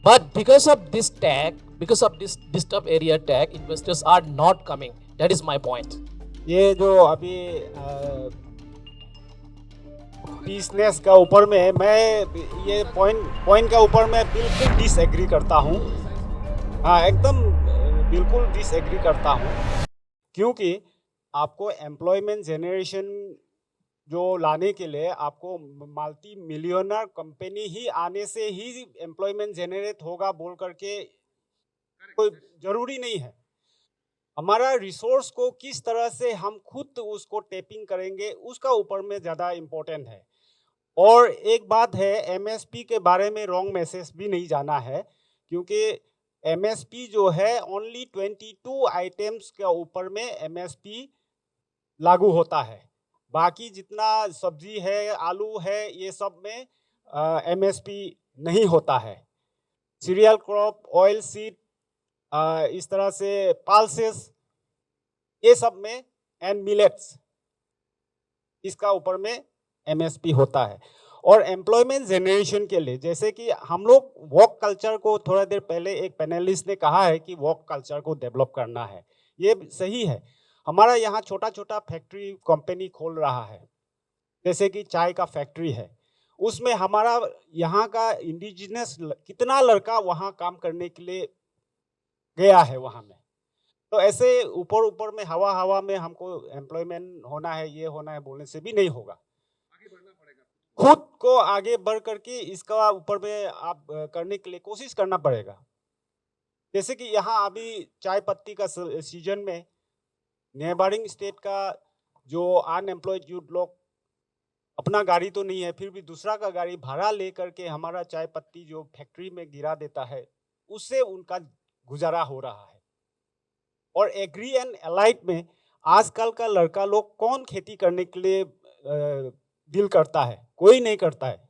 But because of this tag, because of this disturbed area tag, investors are not coming. That is my point. ये जो अभी business का ऊपर में मैं ये पॉइंट का ऊपर मैं बिल्कुल डिसएग्री करता हूँ। हाँ, एकदम बिल्कुल डिसएग्री करता हूँ, क्योंकि आपको एम्प्लॉयमेंट जनरेशन जो लाने के लिए आपको मल्टी मिलियनर कंपनी ही आने से ही एम्प्लॉयमेंट जनरेट होगा बोल करके कोई जरूरी नहीं है। हमारा रिसोर्स को किस तरह से हम खुद उसको टेपिंग करेंगे उसका ऊपर में ज़्यादा इम्पोर्टेंट है। और एक बात है, एमएसपी के बारे में रॉन्ग मैसेज भी नहीं जाना है, क्योंकि एमएसपी जो है ओनली 22 आइटम्स के ऊपर में एमएसपी लागू होता है। बाकी जितना सब्जी है, आलू है, ये सब में एमएसपी नहीं होता है। सीरियल क्रॉप, ऑयल सीड, इस तरह से पल्सेस, ये सब में, एंड मिलेट्स, इसका ऊपर में एमएसपी होता है। और एम्प्लॉयमेंट जनरेशन के लिए, जैसे कि हम लोग वर्क कल्चर को, थोड़ा देर पहले एक पैनलिस्ट ने कहा है कि वर्क कल्चर को डेवलप करना है, ये सही है। हमारा यहाँ छोटा छोटा फैक्ट्री कंपनी खोल रहा है, जैसे कि चाय का फैक्ट्री है, उसमें हमारा यहाँ का इंडिजिनस कितना लड़का वहाँ काम करने के लिए गया है वहाँ में। तो ऐसे ऊपर ऊपर में हवा हवा में हमको एम्प्लॉयमेंट होना है, ये होना है बोलने से भी नहीं होगा। खुद को आगे बढ़ करके इसका ऊपर में आप करने के लिए कोशिश करना पड़ेगा। जैसे कि यहाँ अभी चाय पत्ती का सीजन में नेबरिंग स्टेट का जो अनएम्प्लॉयड यूथ लोग, अपना गाड़ी तो नहीं है फिर भी दूसरा का गाड़ी भाड़ा लेकर के हमारा चाय पत्ती जो फैक्ट्री में गिरा देता है, उससे उनका गुजारा हो रहा है। और एग्री एंड एलाइट में आजकल का लड़का लोग कौन खेती करने के लिए दिल करता है? कोई नहीं करता है।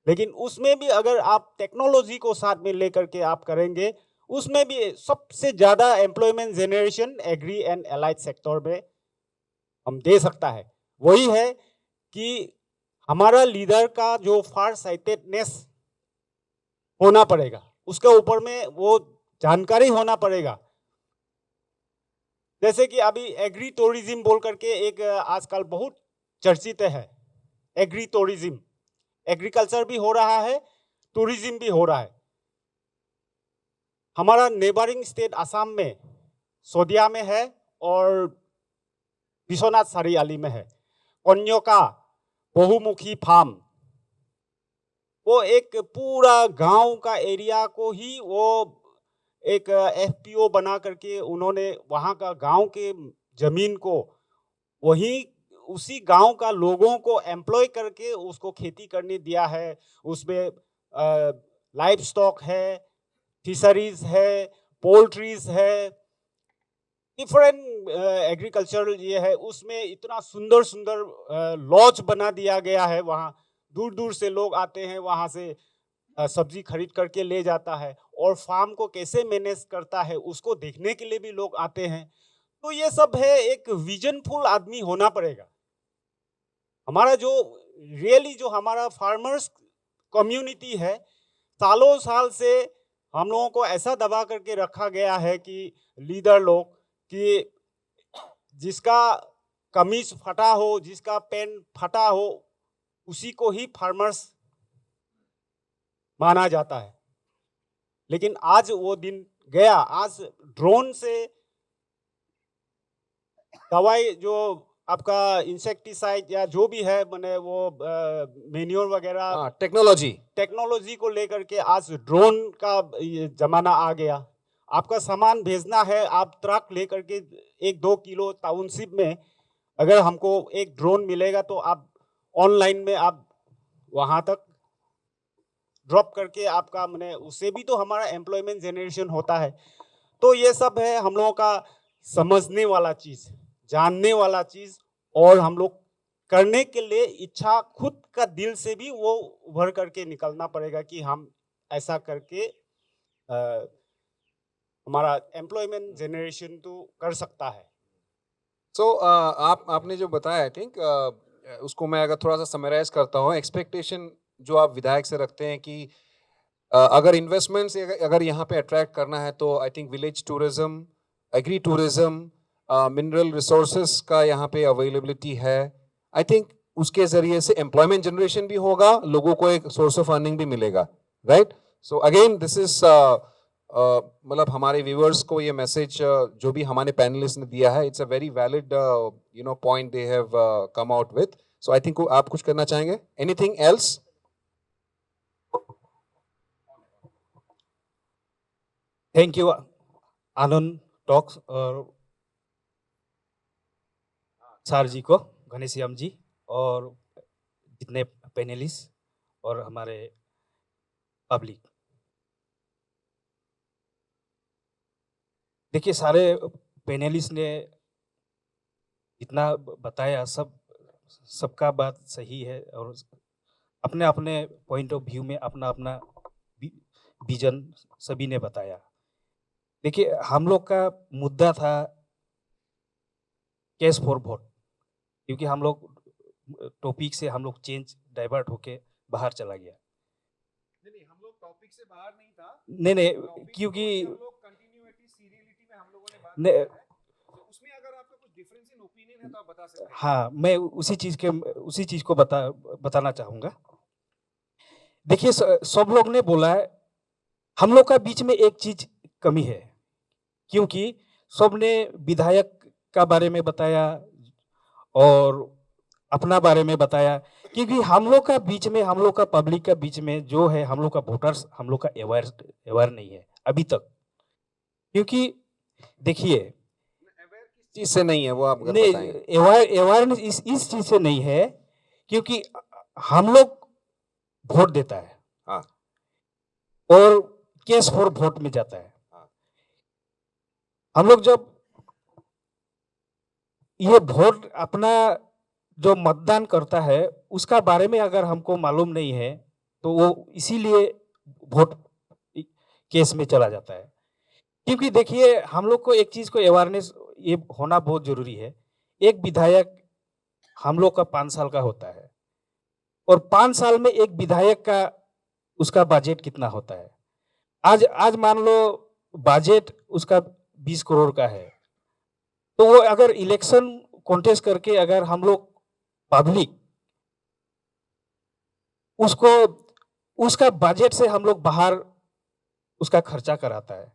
लेकिन उसमें भी अगर आप टेक्नोलॉजी को साथ में लेकर के आप करेंगे, उसमें भी सबसे ज्यादा employment generation agri and allied sector में हम दे सकता है। वही है कि हमारा लीडर का जो फार साइटेडनेस होना पड़ेगा, उसके ऊपर में वो जानकारी होना पड़ेगा। जैसे कि अभी एग्री टूरिज्म बोल करके एक आजकल बहुत चर्चित है। एग्री टूरिज्म, एग्रीकल्चर भी हो रहा है, टूरिज्म भी हो रहा है। हमारा नेबरिंग स्टेट असम में सोदिया में है और विश्वनाथ सारियाली में है कन्योका बहुमुखी फार्म। वो एक पूरा गांव का एरिया को ही वो एक एफपीओ बना करके उन्होंने वहाँ का गांव के जमीन को वही उसी गांव का लोगों को एम्प्लॉय करके उसको खेती करने दिया है। उसमें लाइफ स्टॉक है, फिशरीज है, पोल्ट्रीज है, डिफरेंट एग्रीकल्चरल ये है। उसमें इतना सुंदर सुंदर लॉज बना दिया गया है, वहाँ दूर दूर से लोग आते हैं, वहाँ से सब्जी खरीद करके ले जाता है और फार्म को कैसे मैनेज करता है उसको देखने के लिए भी लोग आते हैं। तो ये सब है, एक विजनफुल आदमी होना पड़ेगा। हमारा जो रियली जो हमारा फार्मर्स कम्युनिटी है, सालों साल से हम लोगों को ऐसा दबा करके रखा गया है कि लीडर लोग कि जिसका कमीज फटा हो, जिसका पेन फटा हो, उसी को ही फार्मर्स माना जाता है। लेकिन आज वो दिन गया। आज ड्रोन से दवाई जो आपका इंसेक्टिसाइड या जो भी है मैंने वो मेन्योर वगैरह टेक्नोलॉजी को लेकर के आज ड्रोन का जमाना आ गया। आपका सामान भेजना है, आप ट्रक लेकर के 1-2 किलो टाउनशिप में अगर हमको एक ड्रोन मिलेगा तो आप ऑनलाइन में आप वहां तक ड्रॉप करके आपका मैंने उससे भी तो हमारा एम्प्लॉयमेंट जनरेशन होता है। तो ये सब है हम लोगों का समझने वाला चीज, जानने वाला चीज, और हम लोग करने के लिए इच्छा खुद का दिल से भी वो उभर करके निकलना पड़ेगा कि हम ऐसा करके हमारा एम्प्लॉयमेंट जनरेशन तो कर सकता है। आपने जो बताया आई थिंक उसको मैं अगर थोड़ा सा समराइज करता हूँ, एक्सपेक्टेशन जो आप विधायक से रखते हैं कि अगर इन्वेस्टमेंट्स अगर यहाँ पे अट्रैक्ट करना है तो I think village tourism, agri tourism, mineral resources का यहाँ पे अवेलेबिलिटी है। आई थिंक उसके जरिए से एम्प्लॉयमेंट जनरेशन भी होगा, लोगों को एक सोर्स ऑफ अर्निंग भी मिलेगा, right? So again this is मतलब हमारे व्यूअर्स को ये मैसेज जो भी हमारे पैनलिस्ट ने दिया है, it's a very valid point they have come out with. So I think आप कुछ करना चाहेंगे? Anything else? Thank you Anand talks और सर जी को, घनश्याम जी और जितने पैनलिस्ट और हमारे पब्लिक। देखिए, सारे पैनलिस्ट ने जितना बताया सबका बात सही है और अपने अपने पॉइंट ऑफ व्यू में अपना अपना विजन सभी ने बताया। देखिए, हम लोग का मुद्दा था कैश फॉर वोट, क्योंकि हम लोग टॉपिक से हम लोग डाइवर्ट होके बाहर चला गया। नहीं, हम लोग टॉपिक से बाहर नहीं था। नहीं, क्योंकि हम लोग कंटिन्यूटी सीरियलिटी में हम लोगों ने बात किया है। तो उसमें अगर आपका कुछ डिफरेंस इन ओपिनियन है तो आप बता सकते हैं। हाँ, मैं उसी चीज को बताना चाहूंगा। देखिए, सब लोग ने बोला है, हम लोग का बीच में एक चीज कमी है, क्योंकि सब ने विधायक का बारे में बताया और अपना बारे में बताया, क्योंकि हम लोग का बीच में, हम लोग का पब्लिक का बीच में जो है, हम लोग का वोटर्स हम लोग का अवेयर नहीं है अभी तक। क्योंकि देखिए, अवेयर किस चीज से नहीं है वो आप नहीं, बताएं। अवेयरनेस इस चीज से नहीं है, क्योंकि हम लोग वोट देता है, हाँ, और कैश फॉर वोट में जाता है। हाँ। हम लोग जब ये वोट अपना जो मतदान करता है उसका बारे में अगर हमको मालूम नहीं है तो वो इसीलिए वोट केस में चला जाता है। क्योंकि देखिए, हम लोग को एक चीज को अवेयरनेस ये होना बहुत जरूरी है। एक विधायक हम लोग का 5 साल का होता है, और 5 साल में एक विधायक का उसका बजट कितना होता है। आज मान लो बजट उसका 20 करोड़ का है, तो वो अगर इलेक्शन कॉन्टेस्ट करके अगर हम लोग पब्लिक उसको उसका बजट से हम लोग बाहर उसका खर्चा कराता है,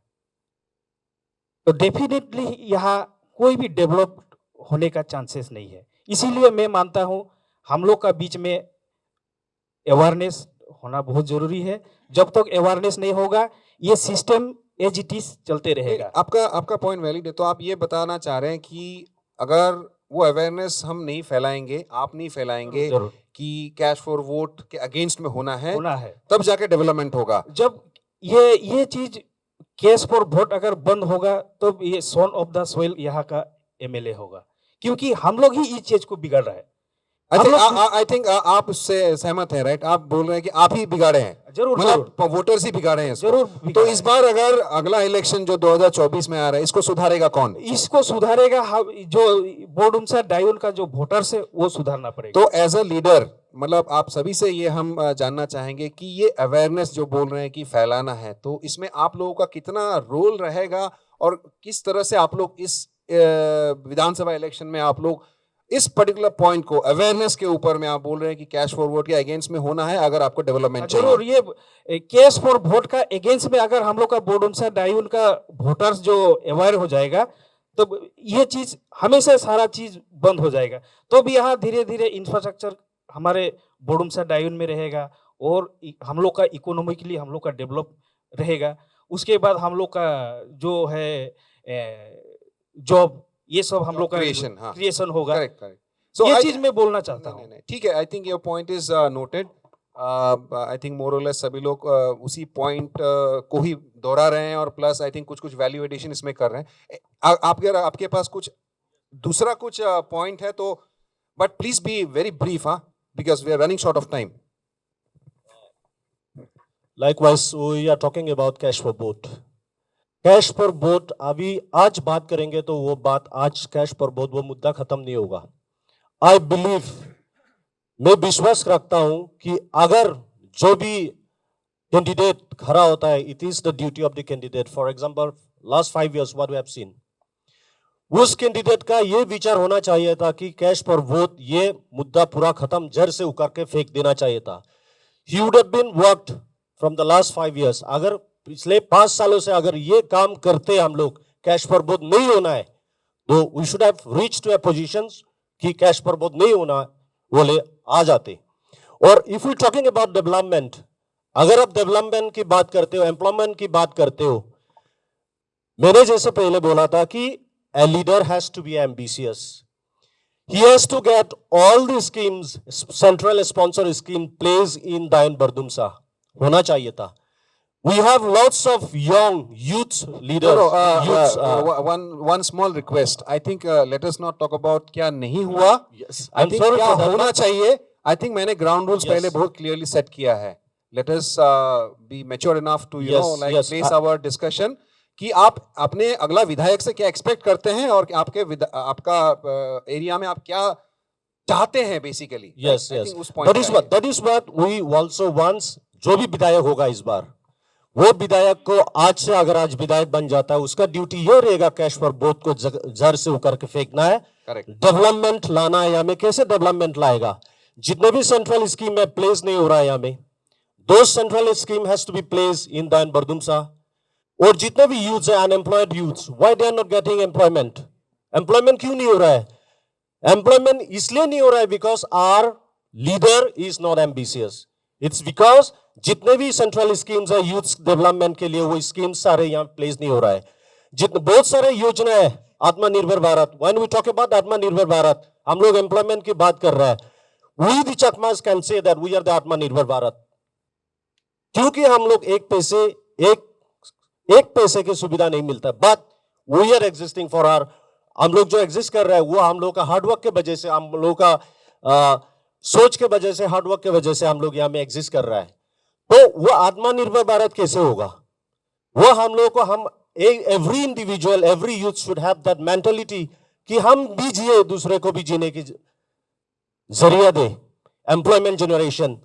तो डेफिनेटली यहाँ कोई भी डेवलप होने का चांसेस नहीं है। इसीलिए मैं मानता हूँ हम लोग का बीच में अवेयरनेस होना बहुत जरूरी है। जब तक अवेयरनेस नहीं होगा ये सिस्टम एज इट इज चलते रहेगा। आपका पॉइंट वैलिड है। तो आप ये बताना चाह रहे हैं कि अगर वो अवेयरनेस हम नहीं फैलाएंगे, आप नहीं फैलाएंगे जरूर कि कैश फॉर वोट के अगेंस्ट में होना है, है तब जाके डेवलपमेंट होगा। जब ये चीज कैश फॉर वोट अगर बंद होगा तो ये सोन ऑफ द सोइल यहाँ का एमएलए होगा, क्योंकि हम लोग ही इस चीज को बिगड़ रहा है। आई थिंक आप उससे सहमत हैं, राइट? आप बोल रहे हैं कि आप ही बिगाड़े हैं, जरूर मतलब वोटर्स ही बिगाड़े हैं इसको। जरूर तो इस बार अगर अगला इलेक्शन जो 2024 में आ रहा है, इसको सुधारेगा कौन? इसको सुधारेगा जो बोर्डुमसा डायोन का जो वोटर्स है वो सुधारना पड़ेगा। तो एज अ लीडर, मतलब आप सभी से ये हम जानना चाहेंगे कि ये अवेयरनेस जो बोल रहे हैं कि फैलाना है, तो इसमें आप लोगों का कितना रोल रहेगा और किस तरह से आप लोग इस विधानसभा इलेक्शन में आप लोग इस पर्टिकुलर पॉइंट को, अवेयरनेस के ऊपर में आप बोल रहे हैं कि कैश फॉर वोट के अगेंस्ट में होना है अगर आपको डेवलपमेंट चाहिए। जरूर, ये कैश फॉर वोट का अगेंस्ट में अगर हम लोग का बोर्डुमसा डायोन का वोटर्स जो अवेयर हो जाएगा तो ये चीज हमेशा सारा चीज बंद हो जाएगा। तो भी यहाँ धीरे धीरे इंफ्रास्ट्रक्चर हमारे बोर्डुमसा डायोन में रहेगा और हम लोग का इकोनॉमिकली हम लोग का डेवलप रहेगा। उसके बाद हम लोग का जो है जॉब, ये सब हम लोग का क्रिएशन होगा। Correct correct. सो ये चीज मैं बोलना चाहता हूँ। ठीक है, I think your point is noted. I think more और लेस सभी लोग उसी पॉइंट को ही दोहरा रहे हैं और प्लस आई थिंक कुछ वैल्यू एडिशन इसमें कर रहे हैं। आपके पास कुछ दूसरा कुछ पॉइंट है तो, but please be very brief, हाँ, because we are running short of time. Likewise, we are talking about cash for vote. Cash पर वोट अभी आज बात करेंगे तो वो बात आज कैश पर वोट वो मुद्दा खत्म नहीं होगा। आई बिलीव, मैं विश्वास रखता हूं कि अगर जो भी कैंडिडेट खड़ा होता है, it is the duty of the candidate. For example last 5 years what we have seen, उस कैंडिडेट का ये विचार होना चाहिए था कि कैश फॉर वोट ये मुद्दा पूरा खत्म, जड़ से उकर के फेंक देना चाहिए था. He would have been worked from the last 5 years. अगर पिछले 5 सालों से अगर ये काम करते हम लोग, कैश फॉर वोट नहीं होना है, तो we should have reach to a position कि कैश फॉर वोट नहीं होना बोले आ जाते. और if you talking about development, अगर आप डेवलपमेंट की बात करते हो, एम्प्लॉयमेंट की बात करते हो, मैंने जैसे पहले बोला था कि a leader has to be ambitious. He has to get all the schemes, central sponsor scheme plays in Dayan Bardumsa. होना चाहिए था. We have lots of young youth leaders. One small request. I think let us not talk about क्या नहीं हुआ. Yes, I I'm think sorry क्या for that. होना चाहिए. I think मैंने ground rules Yes. पहले बहुत clearly set किया है. Let us be mature enough to Yes, yes. place our discussion. कि आप अपने अगला विधायक से क्या एक्सपेक्ट करते हैं और आपका एरिया में आप क्या चाहते हैं basically. Yes, yes. That is what we also wants. जो भी विधायक होगा इस बार, वो विधायक को आज से अगर आज विधायक बन जाता है, उसका ड्यूटी ये रहेगा कैश फॉर वोट को जड़ से उकर के फेंकना है. करेक्ट. डेवलपमेंट लाना है. यहाँ में कैसे डेवलपमेंट लाएगा? जितने भी सेंट्रल स्कीम में प्लेस नहीं हो रहा है यहाँ में, दो central scheme has to be place in Diyun Bordumsa. और जितने भी यूथ है unemployed youth, why they are not getting employment? Employment क्यों नहीं हो रहा है? एम्प्लॉयमेंट इसलिए नहीं हो रहा है because our leader is not ambitious. It's because जितने भी सेंट्रल स्कीम्स है यूथ डेवलपमेंट के लिए, वो स्कीम्स सारे यहाँ प्लेस नहीं हो रहा है. जितने बहुत सारे योजना है Aatmanirbhar Bharat. When we talk about Aatmanirbhar Bharat, हम लोग एम्प्लॉयमेंट की बात कर रहे हैं. We the Chakmas can say that we are the Atmanirbhar Bharat, क्योंकि हम लोग एक पैसे की सुविधा नहीं मिलता. But we are existing for our, हम लोग जो एग्जिस्ट कर रहे हैं वो हम लोग का हार्डवर्क के वजह से, हम लोग का सोच के वजह से, हार्डवर्क के वजह से हम लोग यहाँ में एग्जिस्ट कर रहा है. तो वो आत्मनिर्भर भारत कैसे होगा? वो हम लोग को, हम every individual, every youth should have that mentality कि हम भी जिए, दूसरे को भी जीने की जरिया दे. Employment generation.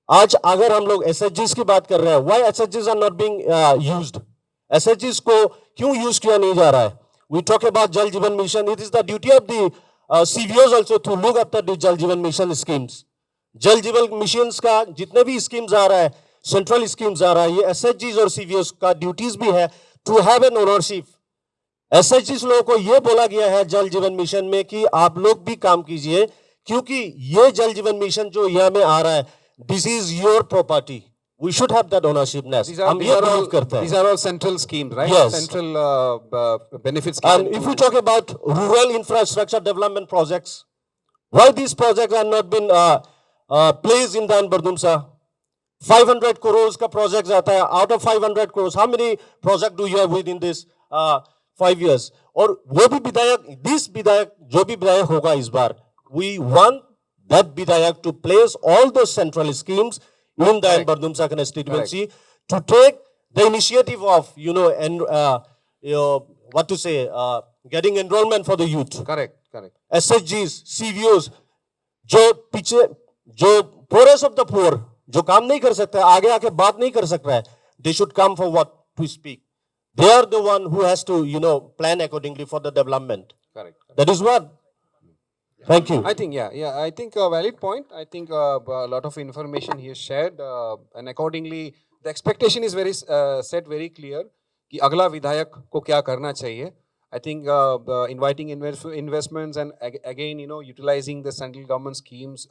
आज अगर हम लोग एसएचजीज की बात कर रहे हैं, व्हाई एसएचजीज आर नॉट बीइंग यूज्ड? एसएचजीज को क्यों यूज किया नहीं जा रहा है? वी टॉक अबाउट जल जीवन mission. It is the duty of the CVOs also to look after the जल जीवन मिशन स्कीम्स. जल जीवन मिशन का जितने भी स्कीम्स आ रहा है, सेंट्रल स्कीम्स आ रहा है, ये एसएचजीज और CVOs का ड्यूटीज भी है टू हैव एन ओनरशिप. एसएचजीज लोगों को ये बोला गया है जल जीवन मिशन में कि आप लोग भी काम कीजिए, क्योंकि ये जल जीवन मिशन जो यहाँ में आ रहा है, this is your property. We should have that ownershipness. हम ये believe करते हैं. These are all central schemes, right? Yes. Central benefits. And if we talk about rural infrastructure development projects, why these projects are not been placed in Dayan Bardumsa? 500 crores का project आता है. Out of 500 crores, how many project do you have within this 5 years? और वो भी विधायक जो भी विधायक होगा इस बार, we want that विधायक to place all those central schemes in the Bardumsa constituency to take the initiative of, what to say, getting enrollment for the youth. Correct. SHGs, CVOs, जो poorest of the poor, जो काम नहीं कर सकता है, आगे आके बात नहीं कर सकता है, they should come for what to speak. They are the one who has to, plan accordingly for the development. Correct. That is what. Thank you. I think, I think a valid point. I think a lot of information he has shared, and accordingly, the expectation is very set very clear कि अगला विधायक को क्या करना चाहिए. I think inviting investments and again, utilizing the central government schemes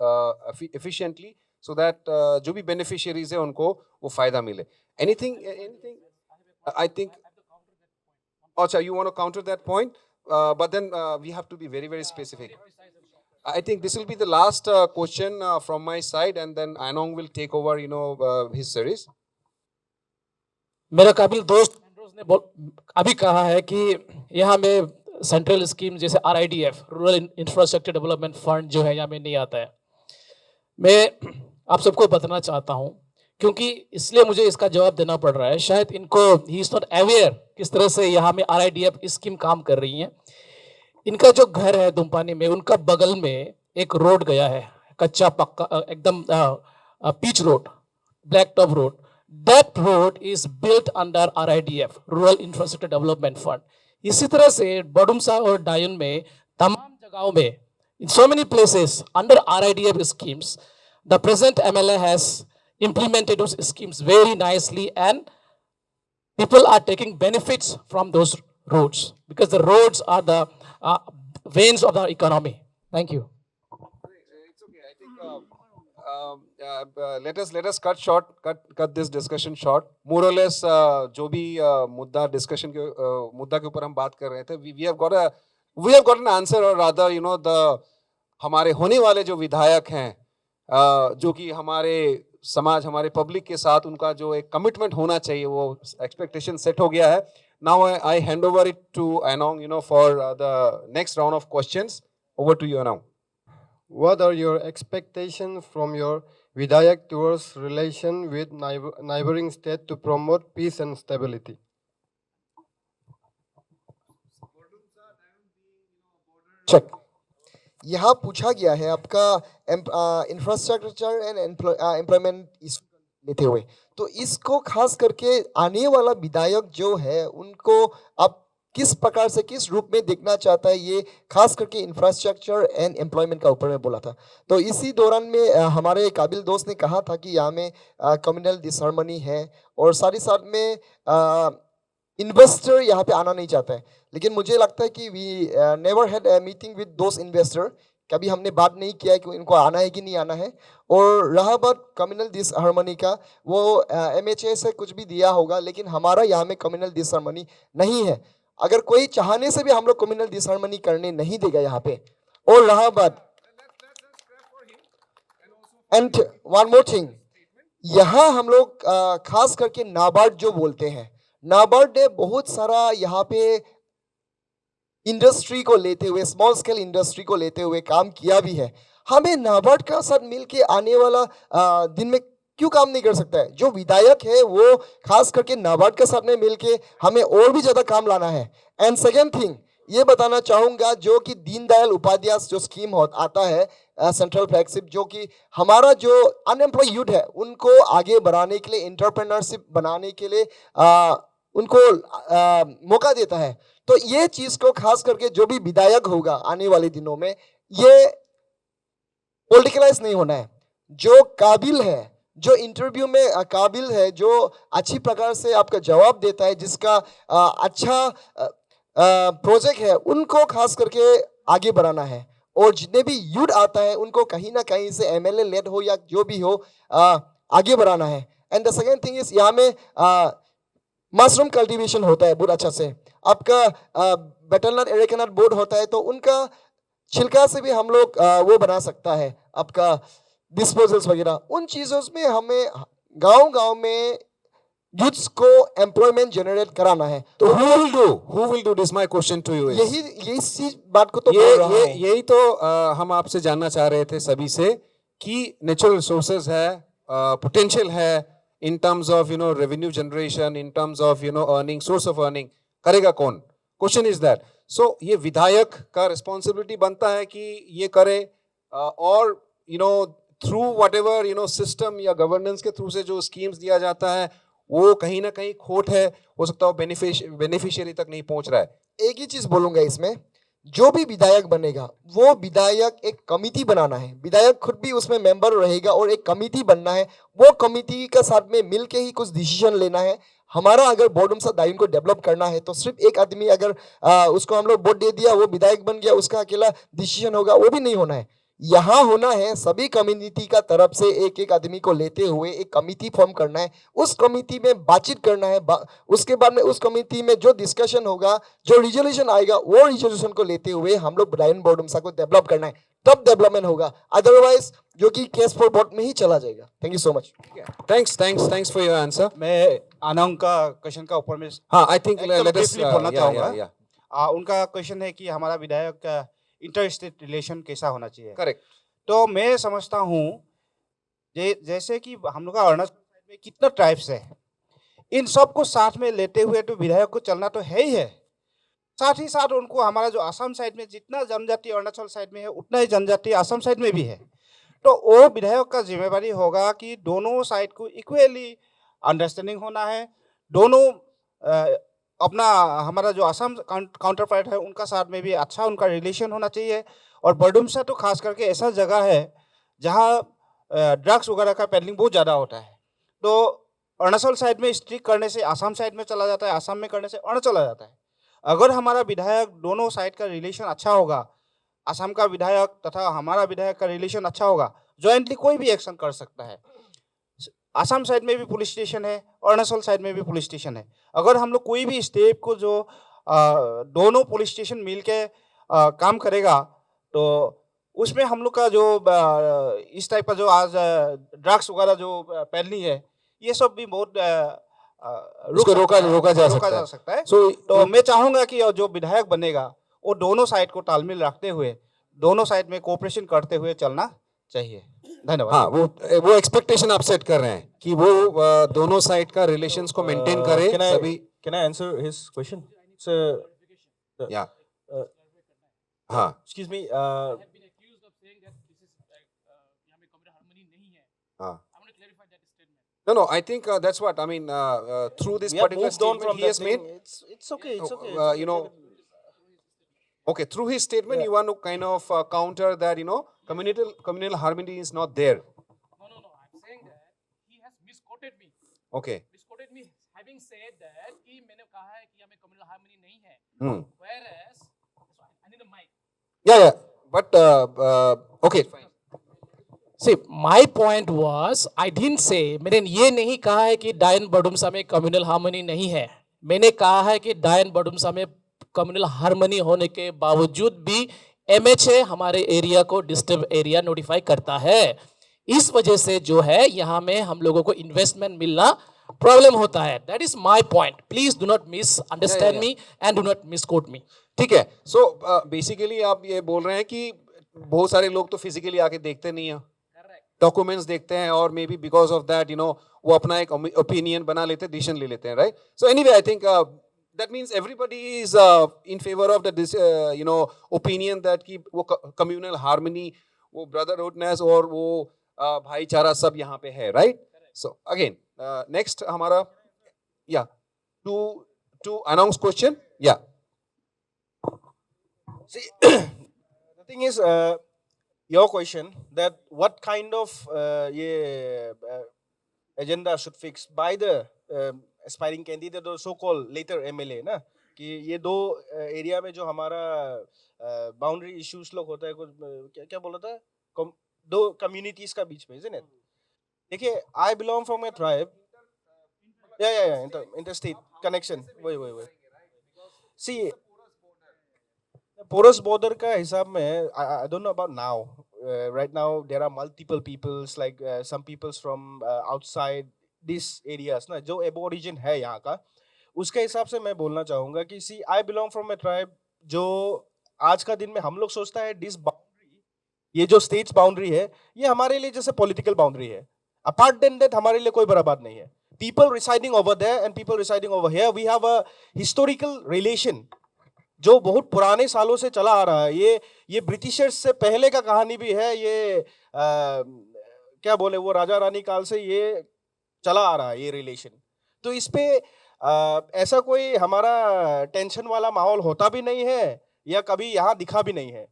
efficiently so that जो भी beneficiaries है उनको वो फायदा मिले. Anything? I think. अच्छा, you want to counter that point, but then we have to be very, very specific. I think this will be the last question from my side, and then Anong will take over, his series. मेरा काबिल दोस्त ने अभी कहा है कि यहाँ में सेंट्रल स्कीम जैसे RIDF, rural infrastructure development fund जो है यहाँ में नहीं आता है. मैं आप सबको बताना चाहता हूँ, क्योंकि इसलिए मुझे इसका जवाब देना पड़ रहा है. शायद इनको ही इज नॉट अवेयर किस तरह से यहाँ में RIDF स्कीम काम कर रही है. इनका जो घर है दुम्पानी में, उनका बगल में एक रोड गया है, कच्चा पक्का एकदम pitch road, black top road. that road is built under RIDF, Rural Infrastructure Development Fund. इसी तरह से बडुमसा और डायुन में तमाम जगहों में, in so many places under RIDF schemes, the present MLA has implemented those schemes very nicely, and people are taking benefits from those roads because the roads are the veins of the economy. Thank you. It's okay. I think let us cut this discussion short. More or less, जो भी मुद्दा discussion के मुद्दा के ऊपर हम बात कर रहे थे, we have got an answer, or rather, you know, हमारे होने वाले जो विधायक हैं, जो कि हमारे समाज, हमारे पब्लिक के साथ उनका जो एक कमिटमेंट होना चाहिए, वो एक्सपेक्टेशन सेट हो गया है. Now I hand over it to Anong, you know, for the next round of questions. Over to you, Anong. What are your expectations from your Vidayak towards relation with neighboring state to promote peace and stability? Check. यहाँ पूछा गया है आपका infrastructure and employment लेते हुए, तो इसको खास करके आने वाला विधायक जो है उनको आप किस प्रकार से, किस रूप में देखना चाहता है, ये खास करके इंफ्रास्ट्रक्चर एंड एम्प्लॉयमेंट का ऊपर में बोला था. तो इसी दौरान में हमारे काबिल दोस्त ने कहा था कि यहाँ में कम्युनल डिसहार्मनी है और साथ ही साथ में इन्वेस्टर यहाँ पे आना नहीं चाहता है. लेकिन मुझे लगता है कि we never had a meeting with those investor. कभी हमने बात नहीं किया है कि इनको आना है कि नहीं आना है. और रहा बात कम्युनल डिसहार्मनी का, वो MHA से कुछ भी दिया होगा, लेकिन हमारा यहाँ में कम्युनल डिसहार्मनी नहीं है. अगर कोई चाहने से भी हम लोग कम्युनल डिसहार्मनी करने नहीं देगा यहाँ पे. और रहा बात, एंड वन मोर थिंग, यहाँ हम लोग खास करके नाबार्ड जो बोलते हैं, नाबार्ड ने बहुत सारा यहाँ पे इंडस्ट्री को लेते हुए, स्मॉल स्केल इंडस्ट्री को लेते हुए काम किया भी है. हमें नाबार्ड का साथ मिलके आने वाला दिन में क्यों काम नहीं कर सकता है? जो विधायक है वो खास करके नाबार्ड के साथ में मिलके हमें और भी ज्यादा काम लाना है. एंड सेकेंड थिंग ये बताना चाहूंगा, जो कि दीनदयाल उपाध्याय जो स्कीम आता है सेंट्रल फ्लैगशिप, जो कि हमारा जो अनएम्प्लॉय यूथ है उनको आगे बढ़ाने के लिए, एंटरप्रेन्योरशिप बनाने के लिए उनको मौका देता है. तो ये चीज को खास करके जो भी विधायक होगा आने वाले दिनों में, ये पॉलिटिकलाइज नहीं होना है. जो काबिल है, जो इंटरव्यू में काबिल है, जो अच्छी प्रकार से आपका जवाब देता है, जिसका अच्छा प्रोजेक्ट है, उनको खास करके आगे बढ़ाना है. और जितने भी यूथ आता है उनको कहीं ना कहीं से MLA लेड हो या जो भी हो आगे बढ़ाना है. And the second thing is, यहाँ में मशरूम कल्टीवेशन होता है बहुत अच्छा से. आपका बेटलनट एरेकानट बोर्ड होता है, तो उनका छिलका से भी हम लोग वो बना सकता है आपका डिस्पोजल्स वगैरह. उन चीजों में हमें गांव में यूथ्स को एम्प्लॉयमेंट जनरेट कराना है. तो who will do this? My question to you is, यही इसी बात को तो बोल रहा हूं. यही तो हम आपसे जानना चाह रहे थे सभी से कि नेचुरल रिसोर्सेज है, पोटेंशियल है, in terms of, you know, revenue generation, in terms of, you know, earning, source of earning, करेगा कौन? Question is that. So ये विधायक का responsibility बनता है कि ये करे, और you know through whatever, you know, system या governance के through से जो schemes दिया जाता है, वो कहीं ना कहीं खोट है, हो सकता है बेनिफिशियरी तक नहीं पहुंच रहा है. एक ही चीज बोलूंगा इसमें, जो भी विधायक बनेगा वो विधायक एक कमिटी बनाना है. विधायक खुद भी उसमें मेंबर रहेगा और एक कमिटी बनना है. वो कमिटी के साथ में मिलके ही कुछ डिसीजन लेना है. हमारा अगर बोडुमसा डायुन को डेवलप करना है तो सिर्फ एक आदमी अगर उसको हम लोग वोट दे दिया, वो विधायक बन गया, उसका अकेला डिसीजन होगा, वो भी नहीं होना है. यहाँ होना है सभी कम्युनिटी का तरफ से एक एक आदमी को लेते हुए एक कमिटी फॉर्म करना है. उस कमिटी में बातचीत करना है. उसके बाद में उस कमिटी में जो डिस्कशन होगा, जो रिजोल्यूशन आएगा, वो रिजोल्यूशन को लेते हुए हम लोग डायुन बोडुमसा को डेवलप करना है. तब डेवलपमेंट होगा. अदरवाइज जो कि केस फॉर वोट में ही चला जाएगा. Thank you so much. Thanks for your answer. मैं आनंद का क्वेश्चन का ऊपर में आई थिंक लेट अस बोलना चाहूंगा. उनका क्वेश्चन है कि हमारा विधायक का इंटर स्टेट रिलेशन कैसा होना चाहिए. करेक्ट. तो मैं समझता हूँ जैसे कि हम लोग का अरुणाचल साइड में कितना ट्राइब्स है, इन सब को साथ में लेते हुए तो विधायक को चलना तो है ही है. साथ ही साथ उनको हमारा जो असम साइड में जितना जनजाति अरुणाचल साइड में है उतना ही जनजाति असम साइड में भी है. तो वो विधायक का जिम्मेवारी होगा कि दोनों साइड को इक्वली अंडरस्टैंडिंग होना है। दोनों अपना हमारा जो असम काउंटर पार्ट है उनका साथ में भी अच्छा उनका रिलेशन होना चाहिए। और बरडुमसा तो खास करके ऐसा जगह है जहाँ ड्रग्स वगैरह का पेडलिंग बहुत ज़्यादा होता है। तो अरुणाचल साइड में स्ट्रिक्ट करने से आसाम साइड में चला जाता है, आसाम में करने से अरुणाचल आ जाता है। अगर हमारा विधायक दोनों साइड का रिलेशन अच्छा होगा, असम का विधायक तथा हमारा विधायक का रिलेशन अच्छा होगा, जॉइंटली कोई भी एक्शन कर सकता है। आसाम साइड में भी पुलिस स्टेशन है, अरुणाचल साइड में भी पुलिस स्टेशन है। अगर हम लोग कोई भी स्टेप को जो दोनों पुलिस स्टेशन मिल के काम करेगा तो उसमें हम लोग का जो इस टाइप का जो आज ड्रग्स वगैरह जो पेडलिंग है ये सब भी बहुत उसको रोका जा सकता है। So, तो मैं चाहूंगा कि जो विधायक बनेगा वो दोनों साइड को तालमेल रखते हुए दोनों साइड में कोऑपरेशन करते हुए चलना चाहिए। धन्यवाद। हाँ, वो एक्सपेक्टेशन आप सेट कर रहे हैं कि वो दोनों साइड का रिलेशंस को मेंटेन करे सभी। Can I answer his question? So, या हाँ, excuse me. हाँ. No, I think that's what I mean. Through this We have particular moved on statement from he that has made. thing. It's okay. It's okay. You know, okay, through his statement, you want to kind of counter that, communal harmony is not there. No. I'm saying that he has misquoted me. Okay. Misquoted me having said that कि मैंने कहा है कि हमें communal harmony नहीं है. Whereas I need a mic. Yeah. But okay, fine. See, my point was, I didn't say, मैंने ये नहीं कहा है कि डायन बडुमसा में कम्युनल हार्मनी नहीं है। मैंने कहा है कि डायन बडुमसा में कम्युनल हार्मनी होने के बावजूद भी MHA हमारे एरिया को डिस्टर्ब एरिया नोटिफाई करता है। इस वजह से जो है यहाँ में हम लोगों को इन्वेस्टमेंट मिलना प्रॉब्लम होता है। That is my point. Please do not misunderstand me and do not misquote me. ठीक है। सो बेसिकली आप ये बोल रहे हैं कि बहुत सारे लोग तो फिजिकली आके देखते नहीं है, डॉक्यूमेंट्स देखते हैं और may be because of that वो अपना एक ओपिनियन बना लेते हैं, डिसीजन ले लेते हैं, right? So anyway I think that means everybody is in favour of the opinion that कि वो कम्युनल हार्मनी, वो ब्रदरहुडनेस और वो भाईचारा सब यहाँ पे है, राइट? सो अगेन नेक्स्ट हमारा to announce question. See, the thing is, your question that what kind of agenda should fix by the aspiring candidate or so-called later MLA ना, कि ये दो एरिया में जो हमारा बाउंड्री इश्यूज लोग होता है, कुछ क्या बोला था, दो कम्युनिटीज का बीच में, isn't it? देखिए, I belong from a tribe. Interstate connection. वही. See, porous border का हिसाब में I don't know about now. Right now there are multiple peoples, like some peoples from outside these areas ना, जो aborigine है यहाँ का, उसके हिसाब से मैं बोलना चाहूँगा कि see, I belong from a tribe जो आज का दिन में हम लोग सोचता है this boundary, ये जो states boundary है, ये हमारे लिए जैसे political boundary है। Apart than that हमारे लिए कोई बड़ा बात नहीं है। People residing over there and people residing over here, we have a historical relation जो बहुत पुराने सालों से चला आ रहा है। ये ब्रिटिशर्स से पहले का कहानी भी है। ये क्या बोले, वो राजा रानी काल से ये चला आ रहा है ये रिलेशन। तो इस पे ऐसा कोई हमारा टेंशन वाला माहौल होता भी नहीं है या कभी यहाँ दिखा भी नहीं है।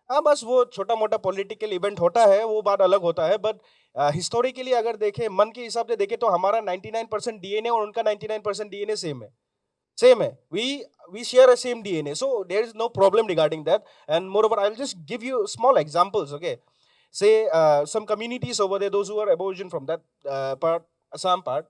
हाँ, बस वो छोटा मोटा पॉलिटिकल इवेंट होता है, वो बात अलग होता है। बट हिस्टोरिकली अगर देखें, मन के हिसाब से देखें, तो हमारा 99% डीएनए और उनका 99% डीएनए सेम है। We share a same DNA, so there is no problem regarding that. And moreover, I'll just give you small examples. Okay, say some communities over there, those who are aborigine from that part, Assam part,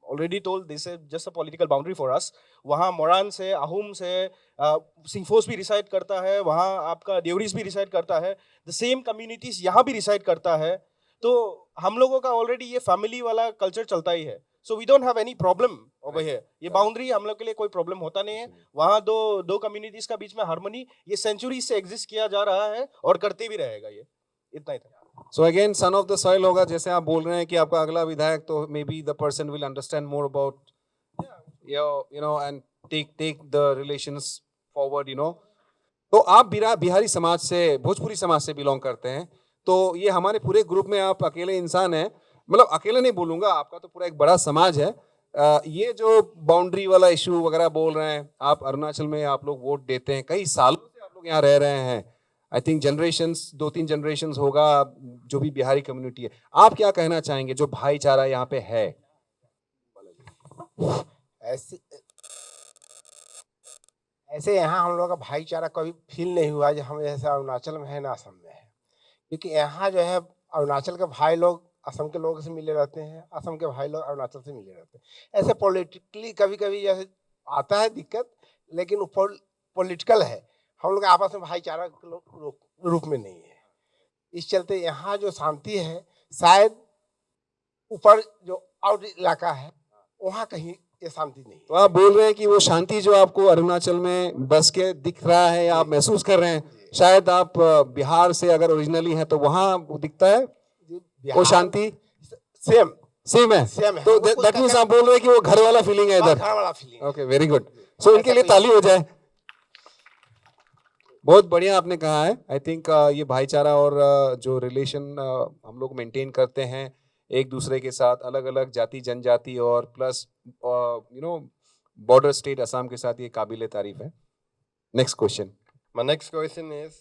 already told this is just a political boundary for us. वहाँ मोरान से, अहुम से, सिंगफोस भी reside करता है, वहाँ आपका देवरीज भी reside करता है, the same communities यहाँ भी रिसाइड करता है। तो हम लोगों का ऑलरेडी ये फैमिली वाला कल्चर चलता ही है। So we don't have any problem over here. ये बाउंड्री हम लोग के लिए कोई प्रॉब्लम होता नहीं है। वहाँ दो कम्युनिटीज का बीच में हार्मनी ये सेंचुरी से एग्जिस्ट किया जा रहा है और करते भी रहेगा। ये इतना ही था। So again, son of the soil होगा, जैसे आप बोल रहे हैं कि आपका अगला विधायक तो maybe the person will understand more about and take the relations forward, तो आप बिहारी समाज से, भोजपुरी समाज से बिलोंग करते हैं, तो ये हमारे पूरे ग्रुप में आप अकेले इंसान हैं मतलब अकेले नहीं बोलूंगा, आपका तो पूरा एक बड़ा समाज है। ये जो बाउंड्री वाला इशू वगैरह बोल रहे हैं, आप अरुणाचल में आप लोग वोट देते हैं, कई सालों से आप लोग यहाँ रह रहे हैं। आई थिंक जनरेशंस, 2-3 जनरेशंस होगा जो भी बिहारी कम्युनिटी है। आप क्या कहना चाहेंगे जो भाईचारा यहाँ पे है? ऐसे ऐसे यहाँ हम लोग का भाईचारा कभी फील नहीं हुआ जो हम जैसे अरुणाचल में है ना असम में है, क्योंकि यहाँ जो है अरुणाचल के भाई लोग असम के लोगों से मिले रहते हैं, असम के भाई लोग अरुणाचल से मिले रहते हैं। ऐसे पॉलिटिकली कभी कभी जैसे आता है दिक्कत, लेकिन वो पॉलिटिकल है, हम लोग आपस में भाईचारा के रूप में नहीं है। इस चलते यहाँ जो शांति है, शायद ऊपर जो आउट इलाका है वहाँ कहीं ये शांति नहीं। तो आप बोल रहे हैं कि वो शांति जो आपको अरुणाचल में बस के दिख रहा है या आप महसूस कर रहे हैं, शायद आप बिहार से अगर ओरिजिनली हैं तो वहाँ दिखता है वो शांति सेम है। तो दैट मींस आप बोल रहे हैं कि वो घर वाला फीलिंग है इधर। घर वाला feeling. Okay, very good. So इनके लिए ताली हो जाए। बहुत बढ़िया आपने कहा है। आई थिंक ये भाईचारा और जो रिलेशन हम लोग मेंटेन करते हैं एक दूसरे के साथ, अलग अलग जाति जनजाति और प्लस बॉर्डर स्टेट असम के साथ, ये काबिले तारीफ है। Next question. My next question is,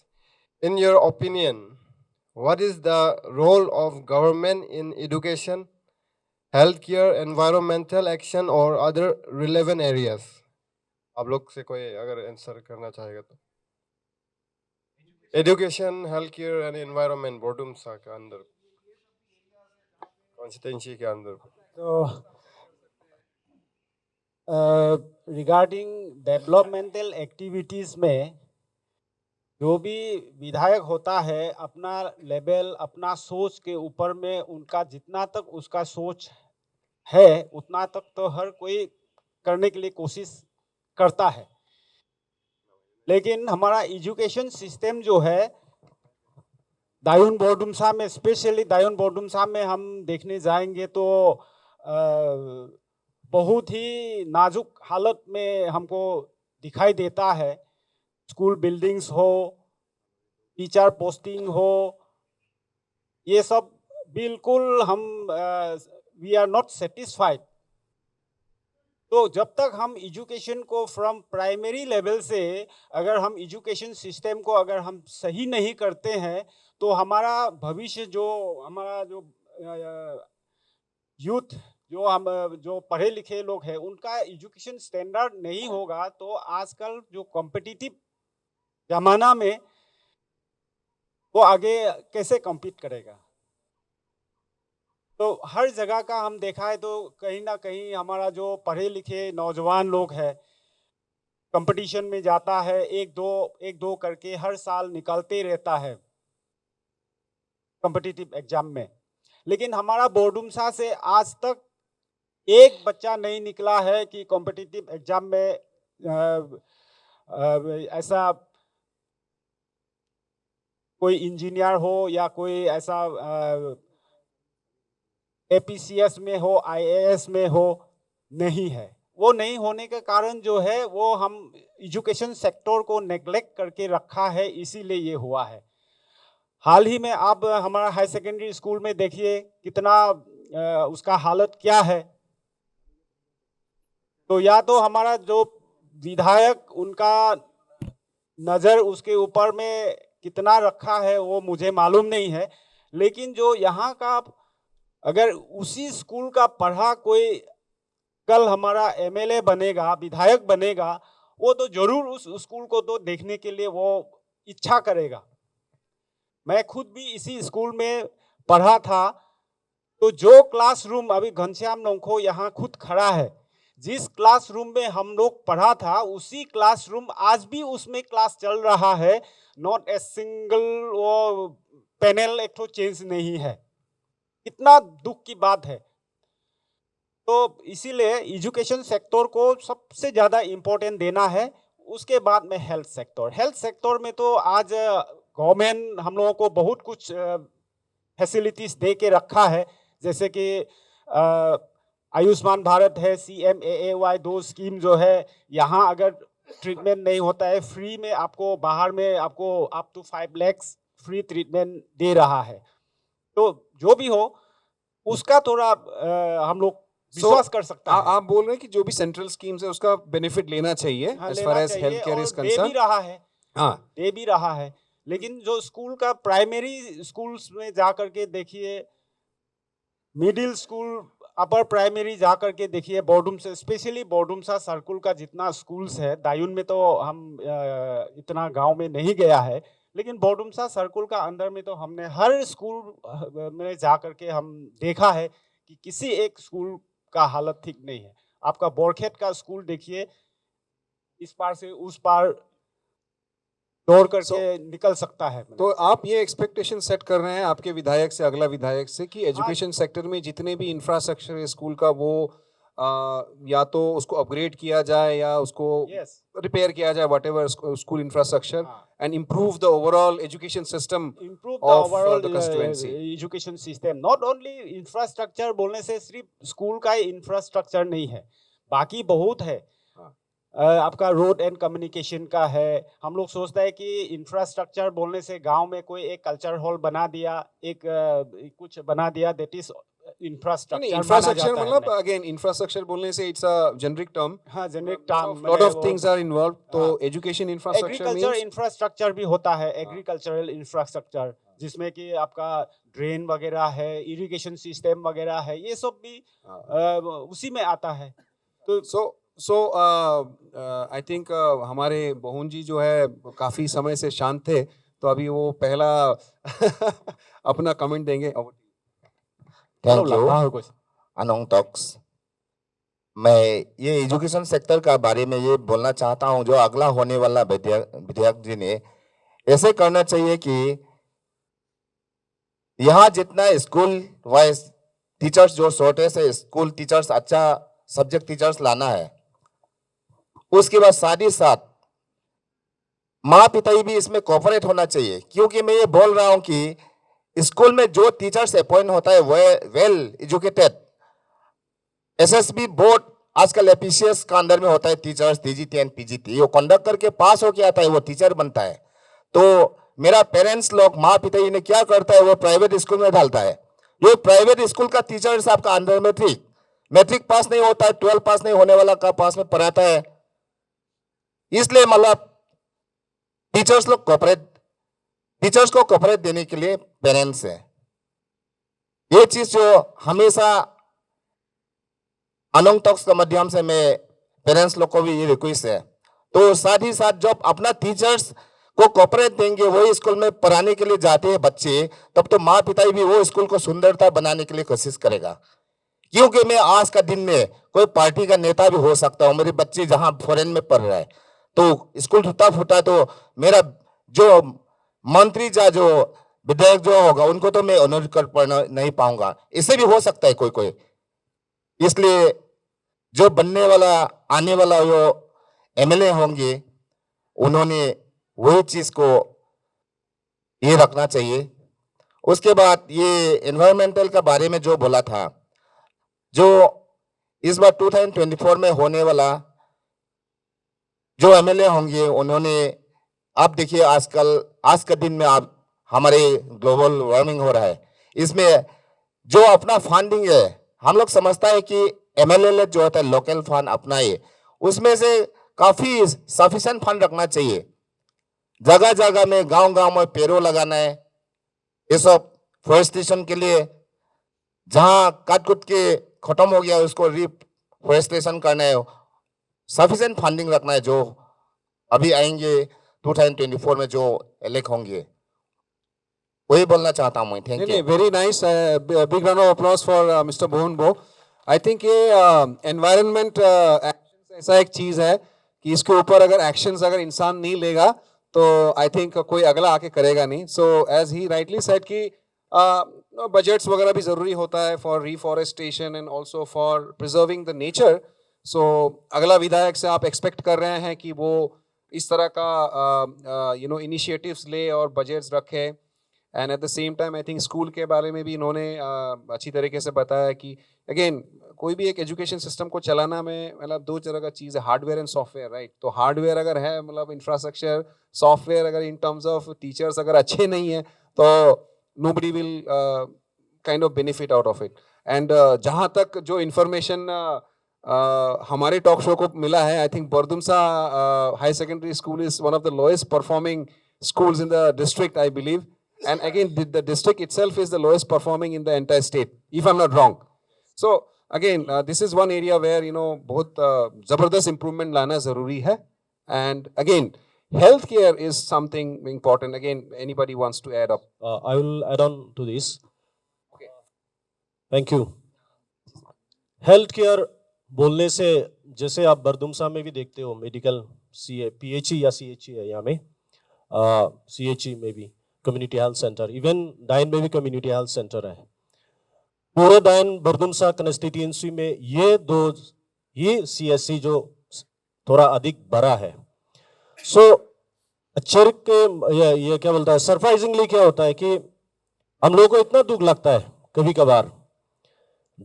in your opinion, what is the role of government in education, healthcare, environmental action or other relevant areas? आप लोग से कोई अगर आंसर करना चाहेगा तो। एजुकेशन, हेल्थकेयर एंड एनवायरनमेंट बोर्डुमसा के अंदर, कॉन्स्टिट्यूंसी के अंदर। तो रिगार्डिंग डेवलपमेंटल एक्टिविटीज़ में जो भी विधायक होता है, अपना लेवल, अपना सोच के ऊपर में उनका जितना तक उसका सोच है उतना तक तो हर कोई करने के लिए कोशिश करता है। लेकिन हमारा एजुकेशन सिस्टम जो है दायून बोर्डुमसा में, स्पेशली दायून बोर्डुमसा में हम देखने जाएंगे तो बहुत ही नाजुक हालत में हमको दिखाई देता है। स्कूल बिल्डिंग्स हो, टीचर पोस्टिंग हो, ये सब बिल्कुल हम वी आर नॉट सेटिस्फाइड। तो जब तक हम एजुकेशन को फ्रॉम प्राइमरी लेवल से अगर हम एजुकेशन सिस्टम को अगर हम सही नहीं करते हैं तो हमारा भविष्य, जो हमारा जो यूथ, जो पढ़े लिखे लोग हैं, उनका एजुकेशन स्टैंडर्ड नहीं होगा तो आजकल जो कॉम्पिटिटिव जमाना में वो आगे कैसे कम्पीट करेगा। तो हर जगह का हम देखा है तो कहीं ना कहीं हमारा जो पढ़े लिखे नौजवान लोग हैं कंपटीशन में जाता है, एक दो करके हर साल निकलते रहता है कॉम्पिटिटिव एग्जाम में। लेकिन हमारा बोर्डुमसा से आज तक एक बच्चा नहीं निकला है कि कॉम्पिटिटिव एग्जाम में ऐसा कोई इंजीनियर हो या कोई ऐसा APCS में हो, IAS में हो, नहीं है। वो नहीं होने के कारण जो है वो हम एजुकेशन सेक्टर को नेग्लेक्ट करके रखा है, इसीलिए ये हुआ है। हाल ही में आप हमारा हाई सेकेंडरी स्कूल में देखिए कितना उसका हालत क्या है। तो या तो हमारा जो विधायक, उनका नज़र उसके ऊपर में कितना रखा है वो मुझे मालूम नहीं है, लेकिन जो यहाँ का, अगर उसी स्कूल का पढ़ा कोई कल हमारा MLA बनेगा, विधायक बनेगा, वो तो जरूर उस स्कूल को तो देखने के लिए वो इच्छा करेगा। मैं खुद भी इसी स्कूल में पढ़ा था, तो जो क्लासरूम, अभी घनश्याम नोंखो यहाँ खुद खड़ा है, जिस क्लासरूम में हम लोग पढ़ा था उसी क्लासरूम आज भी उसमें क्लास चल रहा है। नॉट ए सिंगल वो पैनल एक तो चेंज नहीं है। कितना दुख की बात है। तो इसीलिए एजुकेशन सेक्टर को सबसे ज़्यादा इम्पोर्टेंट देना है। उसके बाद में हेल्थ सेक्टर। हेल्थ सेक्टर में तो आज गवर्नमेंट हम लोगों को बहुत कुछ फैसिलिटीज़ दे के रखा है, जैसे कि आयुष्मान भारत है, CMAAY, दो स्कीम जो है, यहाँ अगर ट्रीटमेंट नहीं होता है फ्री में आपको, बाहर में आपको up to 5 lakh free treatment दे रहा है। तो जो भी हो, उसका थोड़ा हम लोग विश्वास कर सकता है। आप बोल रहे हैं कि जो भी सेंट्रल स्कीम्स है उसका बेनिफिट लेना चाहिए हाँ, एज लेना फार एज चाहिए हेल्थ केयर और इज दे भी कंसर्न। रहा है, हाँ, दे भी रहा है। लेकिन जो स्कूल का प्राइमरी स्कूल्स में जा करके देखिए, मिडिल स्कूल, अपर प्राइमरी जा करके देखिए, बोर्डुमसा, स्पेशली बोर्डुमसा सर्कुल का जितना स्कूल्स है, दायून में तो हम इतना गांव में नहीं गया है, लेकिन बोर्डुमसा सर्कुल का अंदर में तो हमने हर स्कूल में जा करके हम देखा है कि किसी एक स्कूल का हालत ठीक नहीं है। आपका बोरखेत का स्कूल देखिए, इस पार से उस पार दौड़ करके निकल सकता है। तो आप ये एक्सपेक्टेशन सेट कर रहे हैं आपके विधायक से, अगला विधायक से, कि एजुकेशन सेक्टर में जितने भी इंफ्रास्ट्रक्चर है स्कूल का वो या तो उसको अपग्रेड किया जाए या उसको यस, रिपेयर किया जाए, whatever school infrastructure, and improve the overall education system improve the of overall the constituency. Education system. Not only infrastructure बोलने से सिर्फ स्कूल का ही इंफ्रास्ट्रक्चर नहीं है, बाकी बहुत है। आपका रोड एंड कम्युनिकेशन का है। हम लोग सोचते हैं कि इंफ्रास्ट्रक्चर बोलने से गांव में कोई एक कल्चर हॉल बना दिया, एक कुछ बना दिया, दैट इज इंफ्रास्ट्रक्चर। इंफ्रास्ट्रक्चर मतलब अगेन इंफ्रास्ट्रक्चर बोलने से इट्स अ जेनरिक टर्म। हाँ, generic term, lot of things are involve. तो education infrastructure agriculture means infrastructure भी होता है, एग्रीकल्चरल इंफ्रास्ट्रक्चर, जिसमें कि आपका ड्रेन वगैरह है, इरिगेशन सिस्टम वगैरह है, ये सब भी उसी में आता है। तो सो आई थिंक हमारे बोहन जी जो है काफी समय से शांत थे, तो अभी वो पहला अपना कमेंट देंगे। थैंक यू अनोंग टॉक्स। मैं ये एजुकेशन सेक्टर का बारे में ये बोलना चाहता हूं, जो अगला होने वाला विधायक जी ने ऐसे करना चाहिए कि यहाँ जितना स्कूल वाइज टीचर्स जो शॉर्टेज है, स्कूल टीचर्स, अच्छा सब्जेक्ट टीचर्स लाना है। उसके बाद साथ ही साथ माँ पिता भी इसमें कोऑपरेट होना चाहिए, क्योंकि मैं ये बोल रहा हूं कि स्कूल में जो टीचर्स अपॉइंट होता है वह वेल एजुकेटेड, एसएसबी बोर्ड आजकल एपीसीएस का अंदर में होता है टीचर्स, टीजीटी एंड पीजीटी, वो कंडक्ट करके पास होके आता है, वो टीचर बनता है। तो मेरा पेरेंट्स लोग, माँ पिता ने क्या करता है, वो प्राइवेट स्कूल में डालता है। जो प्राइवेट स्कूल का टीचर्स आपका अंडर मैट्रिक पास नहीं होता है, 12 पास नहीं होने वाला का पास में पढ़ाता है। इसलिए मतलब टीचर्स को कोऑपरेट देने के लिए पेरेंट्स है। ये चीज जो हमेशा अनोंग टॉक्स के माध्यम से मैं पेरेंट्स लोग को भी ये रिक्वेस्ट है। तो साथ ही साथ जब अपना टीचर्स को कोऑपरेट देंगे, वही स्कूल में पढ़ाने के लिए जाते हैं बच्चे, तब तो माँ पिता भी वो स्कूल को सुंदरता बनाने के लिए कोशिश करेगा। क्योंकि मैं आज का दिन में कोई पार्टी का नेता भी हो सकता हूँ, मेरे बच्चे जहां फॉरेन में पढ़ रहा है, तो स्कूल टूटा फूटा, तो मेरा जो मंत्री या जो विधायक जो होगा उनको तो मैं ऑनर कर पढ़ना नहीं पाऊंगा। इससे भी हो सकता है कोई। इसलिए जो बनने वाला, आने वाला जो एमएलए होंगे, उन्होंने वही चीज को ये रखना चाहिए। उसके बाद ये एनवायरमेंटल का बारे में जो बोला था, जो इस बार 2024 में होने वाला जो एमएलए होंगे, उन्होंने, आप देखिए आजकल आज के दिन में आप हमारे ग्लोबल वार्मिंग हो रहा है, इसमें जो अपना फंडिंग है, हम लोग समझता है कि एमएलए जो होता है लोकल फंड अपना है, उसमें से काफी सफिशिएंट फंड रखना चाहिए। जगह जगह में, गांव में पेड़ों लगाना है, ये सब फॉरेस्टेशन के लिए, जहां काट कुट के खत्म हो गया उसको रिफॉरेस्टेशन करना है, सफिशिएंट फंडिंग रखना है। जो अभी आएंगे 2024 में जो इलेक्ट होंगे, वही बोलना चाहता हूँ मैं। Thank you. Very nice, big round of applause for mister Mohan बो। आई थिंक ये एनवायरनमेंट ऐसा एक चीज है कि इसके ऊपर अगर एक्शंस अगर इंसान नहीं लेगा तो आई थिंक कोई अगला आके करेगा नहीं। So as he rightly said कि बजट्स वगैरह भी जरूरी होता है for reforestation and also for preserving the nature. So अगला विधायक से आप एक्सपेक्ट कर रहे हैं कि वो इस तरह का इनिशिएटिव्स ले और बजट्स रखे। And at the same time I think school के बारे में भी इन्होंने अच्छी तरीके से बताया कि अगेन कोई भी एक एजुकेशन सिस्टम को चलाना में मतलब दो तरह का चीज़ है, हार्डवेयर एंड सॉफ्टवेयर, राइट। तो हार्डवेयर अगर है, मतलब इंफ्रास्ट्रक्चर, सॉफ्टवेयर अगर इन टर्म्स ऑफ टीचर्स अगर अच्छे नहीं है तो nobody will kind of benefit out of it. And जहाँ तक जो इन्फॉर्मेशन हमारे टॉक शो को मिला है, I think Bordumsa high secondary school is one of the lowest performing schools in the district, I believe. And again, the district itself is the lowest performing in the entire state, if I'm not wrong. So again, this is one area where, you know, बहुत जबरदस्त improvement लाना जरूरी है. And again, healthcare is something important. Again, anybody wants to add up? I will add on to this. Okay. Thank you. Healthcare बोलने से, जैसे आप बरदुमसा में भी देखते हो, मेडिकल PHE या CHE है यहाँ में, CHE में भी कम्युनिटी हेल्थ सेंटर, इवन डायन में भी कम्युनिटी हेल्थ सेंटर है. पूरे डायन बरदुमसा कंस्टिट्यूएंसी में ये CSC जो थोड़ा अधिक बड़ा है. सो अचरक के ये क्या बोलता है, सरप्राइजिंगली क्या होता है कि हम लोगों को इतना दुख लगता है कभी कभार,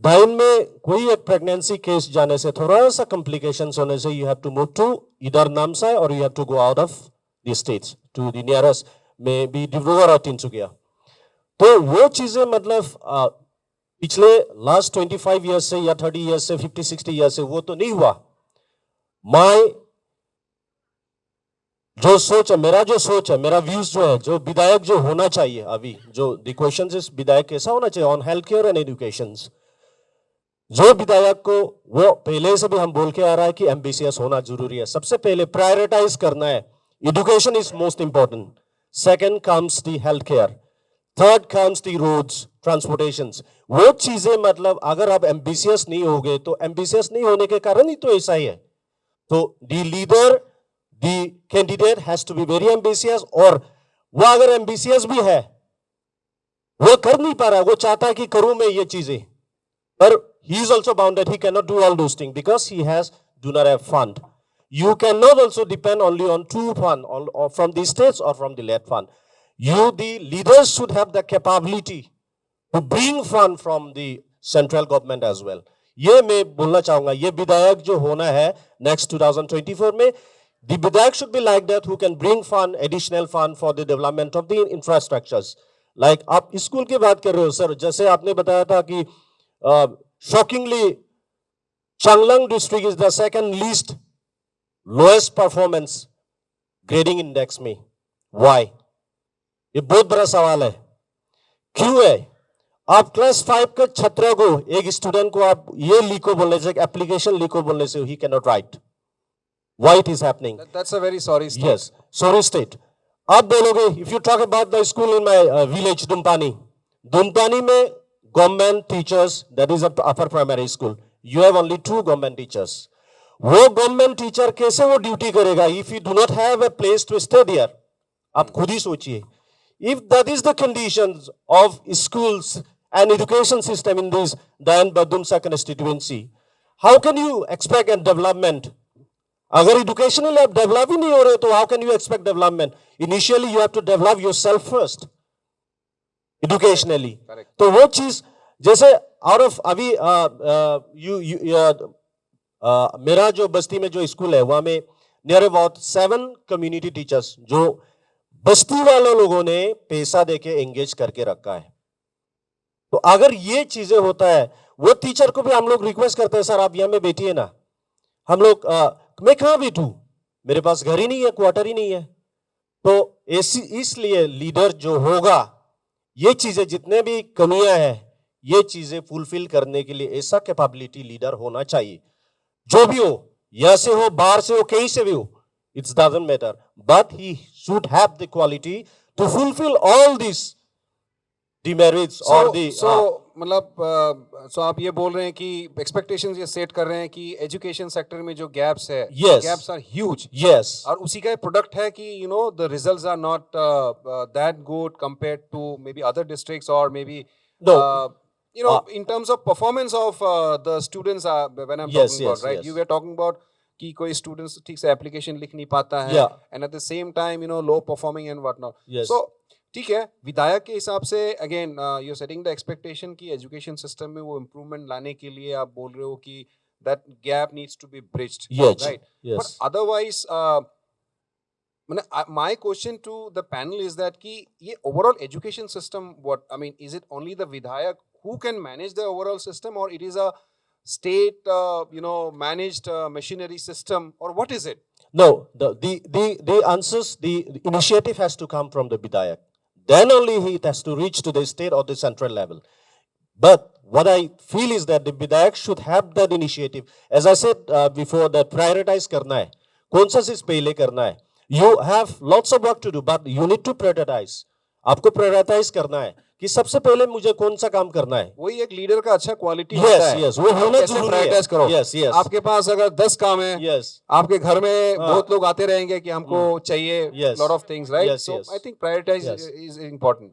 डायन में कोई एक प्रेगनेंसी केस जाने से, थोड़ा सा कॉम्प्लिकेशंस होने से, you have to move to इधर नामसाई और you have to go out of the states to the nearest में भी डिब्रूगढ़ और तिनसुकिया. तो वो चीजें मतलब पिछले लास्ट 25 ईयर्स से या 30 ईयर्स से 50-60 ईयर्स से वो तो नहीं हुआ. मेरा जो सोच है, मेरा व्यूज जो है, जो विधायक जो होना चाहिए अभी, जो द क्वेश्चन इज विधायक कैसा होना चाहिए on health care and education, जो विधायक को वो पहले से भी हम बोल के आ रहा है कि एम्बिशियस होना जरूरी है. सबसे पहले प्रायोरिटाइज करना है, education is most important, second comes the health care, third comes the roads, transportation. वो चीजें मतलब अगर आप एम्बिशियस नहीं होगे, तो एम्बिशियस नहीं होने के कारण ही तो ऐसा ही है. तो the leader, the candidate has to be very ambitious, और वो अगर एम्बिशियस भी है, वो कर नहीं पा रहा, वो चाहता है कि करूं मैं ये चीजें, पर he is also bound that he cannot do all those things because he do not have fund. You cannot also depend only on two fund, or from the states or from the led fund. You, the leaders, should have the capability to bring fund from the central government as well. ये मैं बोलना चाहूंगा, ये विधायक जो होना है next 2024 में, the विधायक should be like that, who can bring fund, additional fund for the development of the infrastructures. Like आप स्कूल की बात कर रहे हो सर, जैसे आपने बताया था कि shockingly Changlang district is the second least lowest performance grading index में. Why? ये बहुत बड़ा सवाल है. क्यों है? आप क्लास 5 के छात्र को, एक स्टूडेंट को आप ये लिखो बोलने से, एप्लीकेशन लिखो बोलने से, he cannot write. Why it is happening? That's a very sorry state. Yes, sorry state. आप बोलोगे, if you talk about the school in my village, Dumpani में government teachers, that is up upper primary school, you have only 2 government teachers. वो government teacher कैसे वो duty करेगा if you do not have a place to stay there? आप खुद ही सोचिए. If that is the conditions of schools and education system in this Dayan Bardumsa constituency, how can you expect a development? अगर educational आप develop ही नहीं हो रहे, तो how can you expect development? Initially you have to develop yourself first. Educationally. तो वो चीज जैसे आउट ऑफ अभी मेरा जो बस्ती में जो स्कूल है, वहां में नियर अबाउट 7 कम्युनिटी टीचर्स जो बस्ती वालों लोगों ने पैसा देके एंगेज करके रखा है. तो अगर ये चीजें होता है, वो टीचर को भी हम लोग रिक्वेस्ट करते हैं, सर आप यहाँ में बैठिए ना. हम लोग मैं कहाँ बैठूं, मेरे पास घर ही नहीं है, क्वार्टर ही नहीं है. तो इसलिए लीडर जो होगा, ये चीजें जितने भी कमियां हैं, ये चीजें फुलफिल करने के लिए ऐसा कैपेबिलिटी लीडर होना चाहिए. जो भी हो, यहाँ से हो, बाहर से हो, कहीं से भी हो, it doesn't matter, but he should have the quality to fulfill all these demerits or the मतलब so आप ये बोल रहे हैं कि expectations ये सेट कर रहे हैं कि एजुकेशन सेक्टर में जो गैप्स है, Yes. gaps are huge. yes, और उसी का प्रोडक्ट है कि you know the results are not that good compared to maybe other districts or maybe No. you know in terms of performance of the students when I'm Yes, talking about, yes, right? yes. You were talking about कि कोई students ठीक से application लिख नहीं पाता है, Yeah. and at the same time you know low performing and whatnot. Yes. So ठीक है, विधायक के हिसाब से again you setting the expectation कि एजुकेशन सिस्टम में वो इम्प्रूवमेंट लाने के लिए आप बोल रहे हो कि that gap needs to be bridged, Yes, right? yes. But otherwise my question to the panel is that कि ये overall education system what I mean is it only the विधायक who can manage the overall system, or it is a state, managed machinery system, or what is it? No, the answers, the initiative has to come from the Bidayak. Then only it has to reach to the state or the central level. But what I feel is that the Bidayak should have that initiative. As I said before, that prioritize करना है. कौन सा चीज पहले करना है? You have lots of work to do, but you need to prioritize. आपको prioritize करना है कि सबसे पहले मुझे कौन सा काम करना है. वही एक लीडर का अच्छा क्वालिटी होता है. Yes, वो होना कैसे जरूरी है. prioritize करो. Yes. आपके पास अगर 10 काम है, Yes. आपके घर में बहुत लोग आते रहेंगे कि हमको चाहिए Yes. lot of things, right? Yes, So yes. I think prioritize Yes. is important.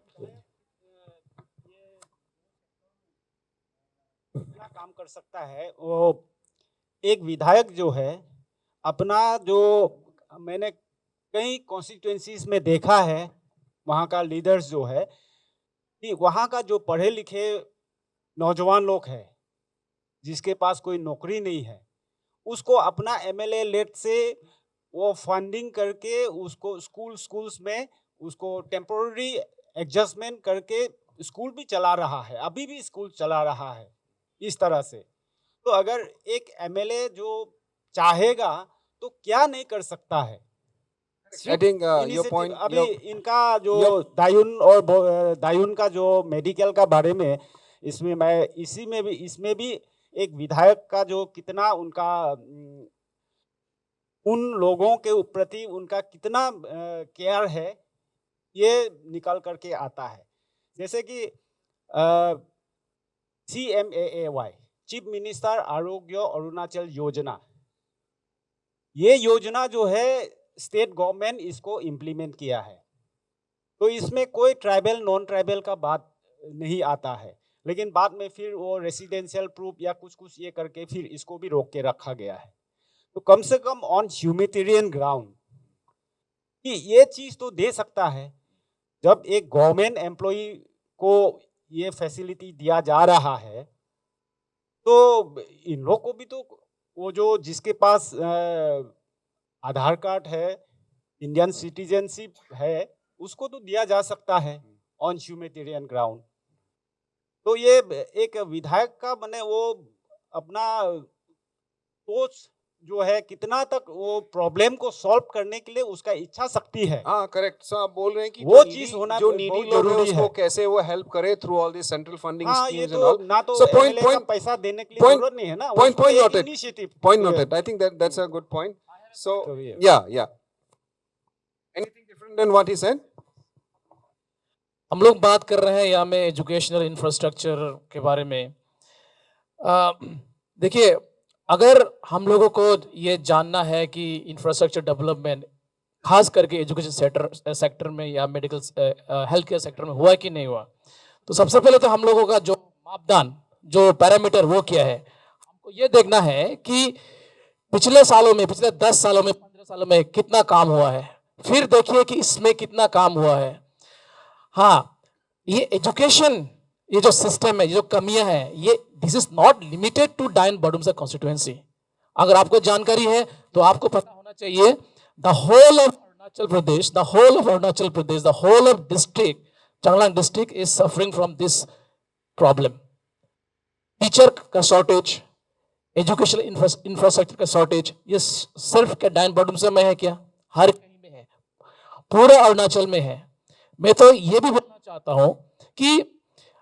क्या काम कर सकता है वो, एक विधायक जो है अपना, जो मैंने कई कॉन्स्टिट्यूएंसीज में देखा है, वहाँ का लीडर्स जो है कि वहाँ का जो पढ़े लिखे नौजवान लोग हैं जिसके पास कोई नौकरी नहीं है, उसको अपना एमएलए लेट से वो फंडिंग करके उसको स्कूल्स में उसको टेम्पोररी एडजस्टमेंट करके स्कूल भी चला रहा है, अभी भी स्कूल चला रहा है इस तरह से। तो अगर एक एमएलए जो चाहेगा तो क्या नहीं कर सकता है। I think your Initiative, point. अभी इनका जो दायून का जो मेडिकल का बारे में, इसमें भी एक विधायक का जो कितना उनका उन लोगों के प्रति उनका कितना केयर है, ये निकल करके आता है। जैसे कि CMAAY, चीफ मिनिस्टर आरोग्य अरुणाचल योजना, ये योजना जो है स्टेट गवर्नमेंट इसको इम्प्लीमेंट किया है। तो इसमें कोई ट्राइबल नॉन ट्राइबल का बात नहीं आता है, लेकिन बाद में फिर वो रेसिडेंशियल प्रूफ या कुछ ये करके फिर इसको भी रोक के रखा गया है। तो कम से कम ऑन ह्यूमैनिटेरियन ग्राउंड कि ये चीज़ तो दे सकता है। जब एक गवर्नमेंट एम्प्लॉई को ये फैसिलिटी दिया जा रहा है तो इन लोग को भी तो वो जो जिसके पास आधार कार्ड है, इंडियन सिटीजनशिप है, उसको तो दिया जा सकता है ऑन ह्यूमैनिटेरियन ग्राउंड। तो ये एक विधायक का मैंने वो अपना सोच जो है कितना तक वो प्रॉब्लम को सॉल्व करने के लिए उसका इच्छा शक्ति है। हाँ, करेक्ट। सो आप बोल रहे हैं कि वो चीज होना जो बहुत नीडी लोग जरूरी हैं उसको है। कैसे वो हेल्प करे through all this central funding हाँ, ये स्कीम्स एंड तो ऑल। ना तो So एमएलए का पैसा देने के लिए जरूरत नहीं है ना, point एक noted. Initiative Point noted. I think that's a good point. So So, yeah. yeah. Anything different than what he said? हम लोग बात कर रहे हैं यहाँ में एजुकेशनल इंफ्रास्ट्रक्चर के बारे में। देखिए, अगर हम लोगों को ये जानना है कि इंफ्रास्ट्रक्चर डेवलपमेंट खास करके एजुकेशन सेक्टर में या मेडिकल हेल्थ केयर सेक्टर में हुआ कि नहीं हुआ, तो सबसे पहले तो हम लोगों का जो मापदंड, जो पैरामीटर वो क्या है, हमको ये देखना है कि पिछले सालों में, पिछले 10 सालों में, 15 सालों में कितना काम हुआ है। फिर देखिए कि इसमें कितना काम हुआ है। हाँ, ये एजुकेशन, ये जो सिस्टम है, ये जो कमियां हैं, ये this is not limited to Diyun Bordumsa constituency. अगर आपको जानकारी है तो आपको पता होना चाहिए the whole of Arunachal Pradesh, the whole of Arunachal Pradesh, the whole of district, Changlang district is suffering from this problem. Teacher का शॉर्टेज, एजुकेशन इंफ्रास्ट्रक्चर का शॉर्टेज, ये सिर्फ क्या डाइन बडुमसा में है क्या? हर कहीं में है, पूरे अरुणाचल में है। मैं तो ये भी बोलना चाहता हूं कि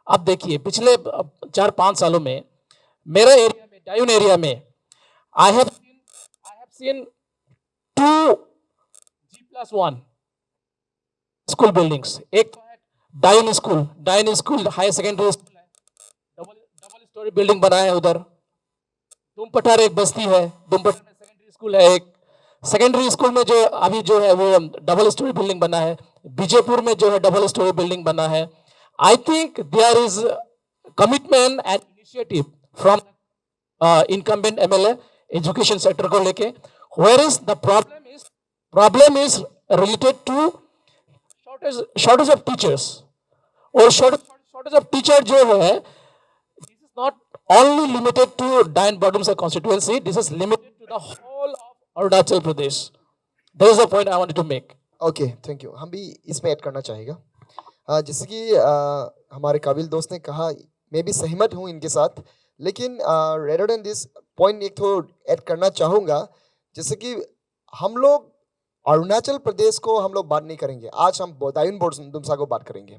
अब देखिए पिछले 4-5 सालों में मेरा एरिया में, डायून एरिया में, I have seen 2 G+1 school buildings. एक तो है डायून स्कूल हायर सेकेंडरी स्कूल है, डबल स्टोरी बिल्डिंग बना है उधर। दुमपठार एक बस्ती है, दुमपठार में सेकेंडरी स्कूल है एक। सेकेंडरी स्कूल में जो अभी जो है वो डबल स्टोरी बिल्डिंग बना है। बीजेपुर में जो है डबल स्टोरी बिल्डिंग बना है। I think there is commitment and initiative from incumbent MLA education sector को लेके, whereas the problem is related to shortage of teachers, और shortage of teacher जो है, this is not only limited to Dayan Bardumsa constituency, this is limited to the whole of Arunachal Pradesh. That is the point I wanted to make. Okay, thank you. हम भी इसमें add करना चाहेगा। जैसे कि हमारे काबिल दोस्त ने कहा, मैं भी सहमत हूँ इनके साथ, लेकिन रेदर देन दिस पॉइंट एक तो ऐड करना चाहूँगा, जैसे कि हम लोग अरुणाचल प्रदेश को हम लोग बात नहीं करेंगे, आज हम दायुन बोर्डुम्सा को बात करेंगे।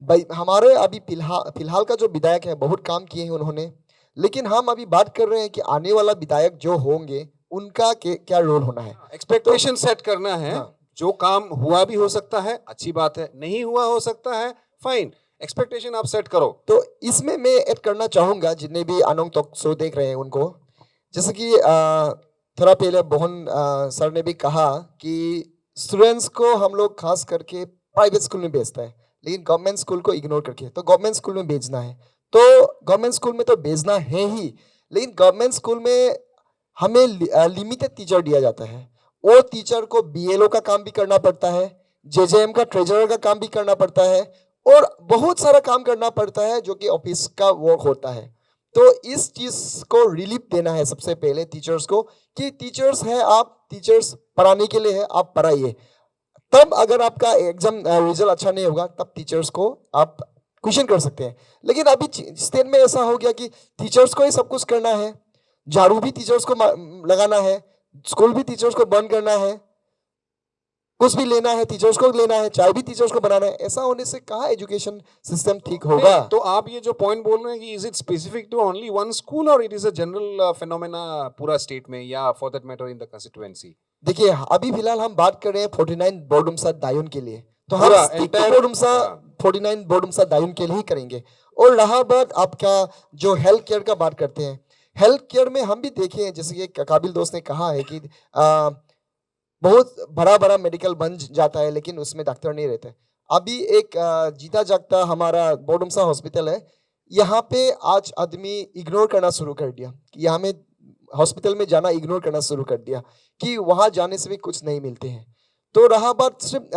भाई हमारे अभी फिलहाल का जो विधायक है बहुत काम किए हैं उन्होंने, लेकिन हम अभी बात कर रहे हैं कि आने वाला विधायक जो होंगे उनका क्या रोल होना है। एक्सपेक्टेशन सेट करना है। हाँ। जो काम हुआ भी हो सकता है, अच्छी बात है, नहीं हुआ हो सकता है, फाइन। एक्सपेक्टेशन आप सेट करो। तो इसमें मैं ऐड करना चाहूंगा जितने भी अनोंग टॉक शो देख रहे हैं उनको, जैसे कि थोड़ा पहले बोहन सर ने भी कहा कि स्टूडेंट्स को हम लोग खास करके प्राइवेट स्कूल में भेजता है, लेकिन गवर्नमेंट स्कूल को इग्नोर करके तो गवर्नमेंट स्कूल में भेजना है। तो गवर्नमेंट स्कूल में तो भेजना है ही, लेकिन गवर्नमेंट स्कूल में हमें लिमिटेड टीचर दिया जाता है। वो टीचर को बीएलओ का काम भी करना पड़ता है, जेजेएम का ट्रेजरर का काम भी करना पड़ता है, और बहुत सारा काम करना पड़ता है जो कि ऑफिस का वर्क होता है। तो इस चीज को रिलीफ देना है सबसे पहले टीचर्स को, कि टीचर्स है आप, टीचर्स पढ़ाने के लिए है, आप पढ़ाइए। तब अगर आपका एग्जाम रिजल्ट अच्छा नहीं होगा तब टीचर्स को आप क्वेश्चन कर सकते हैं। लेकिन अभी स्टेट में ऐसा हो गया कि टीचर्स को ही सब कुछ करना है, झाड़ू भी टीचर्स को लगाना है, स्कूल भी टीचर्स को बंद करना है, कुछ भी लेना है टीचर्स को लेना है, चाय भी टीचर्स को बनाना है। ऐसा होने से कहाँ एजुकेशन सिस्टम ठीक होगा। तो आप ये जो पॉइंट बोल रहे हैं कि is it specific to only one school और it is a general phenomena पूरा स्टेट में, या for that matter in the constituency? देखिए अभी फिलहाल हम बात कर रहे हैं 49 बोर्डुम्सा दायुन के लिए, तो हम पूरा entire बोर्डुम्सा 49 बोर्डुम्सा दायुन के लिए ही करेंगे। और रहा बात आपका जो हेल्थ केयर का बात करते हैं, हेल्थ केयर में हम भी देखे हैं, जैसे कि काबिल दोस्त ने कहा है कि बहुत बड़ा बड़ा मेडिकल बन जाता है लेकिन उसमें डॉक्टर नहीं रहते। अभी एक जीता जागता हमारा बोर्डुम्सा हॉस्पिटल है, यहाँ पे आज आदमी इग्नोर करना शुरू कर दिया कि यहाँ में हॉस्पिटल में जाना इग्नोर करना शुरू कर दिया कि वहाँ जाने से भी कुछ नहीं मिलते हैं। तो रहा बात सिर्फ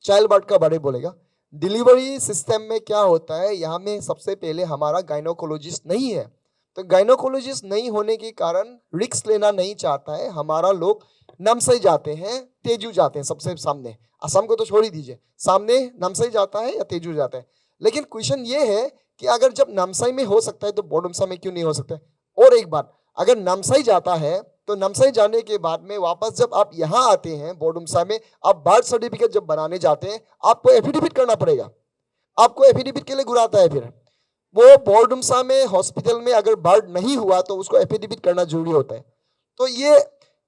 चाइल्ड वार्ड का बारे बोलेगा, डिलीवरी सिस्टम में क्या होता है, यहाँ में सबसे पहले हमारा गायनोकोलॉजिस्ट नहीं है। तो गायनोकोलॉजिस्ट नहीं होने के कारण रिस्क लेना नहीं चाहता है हमारा लोग, नामसाई जाते हैं, तेजू जाते हैं सबसे सामने, असम को तो छोड़ ही दीजिए, सामने नामसाई जाता है या तेजू जाता है। लेकिन क्वेश्चन ये है कि अगर जब नामसाई में हो सकता है तो बोर्डुम्सा में क्यों नहीं हो सकता है। और एक बात, अगर नामसाई जाता है तो नामसाई जाने के बाद में वापस जब आप यहाँ आते हैं बोर्डुम्सा में, आप बर्थ सर्टिफिकेट जब बनाने जाते हैं आपको एफिडेविट करना पड़ेगा, आपको एफिडेविट के लिए गुराता है। फिर वो बोर्डुम्सा में हॉस्पिटल में अगर बर्थ नहीं हुआ तो उसको एफिडेविट करना जरूरी होता है। तो ये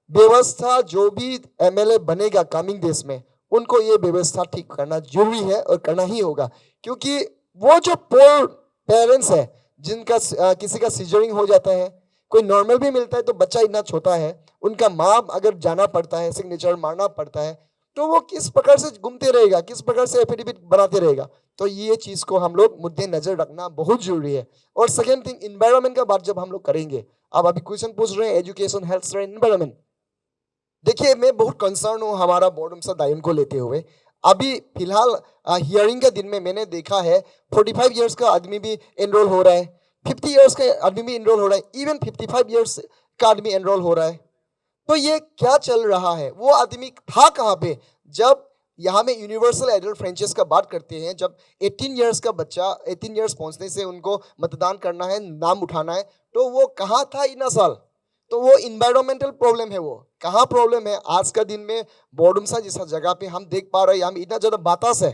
व्यवस्था जो भी एमएलए बनेगा कमिंग डेज में, उनको ये व्यवस्था ठीक करना जरूरी है और करना ही होगा, क्योंकि वो जो पोर पेरेंट्स है जिनका किसी का सीजरिंग हो जाता है, कोई नॉर्मल भी मिलता है तो बच्चा इतना छोटा है, उनका माँ अगर जाना पड़ता है, सिग्नेचर मारना पड़ता है, तो वो किस प्रकार से घूमते रहेगा, किस प्रकार से एफिडेविट बनाते रहेगा। तो ये चीज को हम लोग मुद्दे नजर रखना बहुत जरूरी है। और सेकेंड थिंग, इन्वायरमेंट का बात जब हम लोग करेंगे, अब अभी क्वेश्चन पूछ रहे हैं एजुकेशन, हेल्थ एंड इन्वायरमेंट। देखिए मैं बहुत कंसर्न हूँ हमारा बोर्डुम्सा दायुन को लेते हुए। अभी फिलहाल हियरिंग का दिन में मैंने देखा है 45 इयर्स का आदमी भी एनरोल हो रहा है, 50 इयर्स का आदमी भी एनरोल हो रहा है, इवन 55 इयर्स का आदमी एनरोल हो रहा है। तो ये क्या चल रहा है। वो आदमी था कहाँ पे जब यहाँ में यूनिवर्सल एडल्ट फ्रेंचाइज का बात करते हैं, जब 18 इयर्स का बच्चा 18 इयर्स पहुँचने से उनको मतदान करना है, नाम उठाना है, तो वो कहाँ था इतना साल। तो वो इन्वायरमेंटल प्रॉब्लम है, वो कहाँ प्रॉब्लम है। आज का दिन में बोर्डुम्सा जैसा जगह पे हम देख पा रहे हैं, हम इतना ज़्यादा बातास है,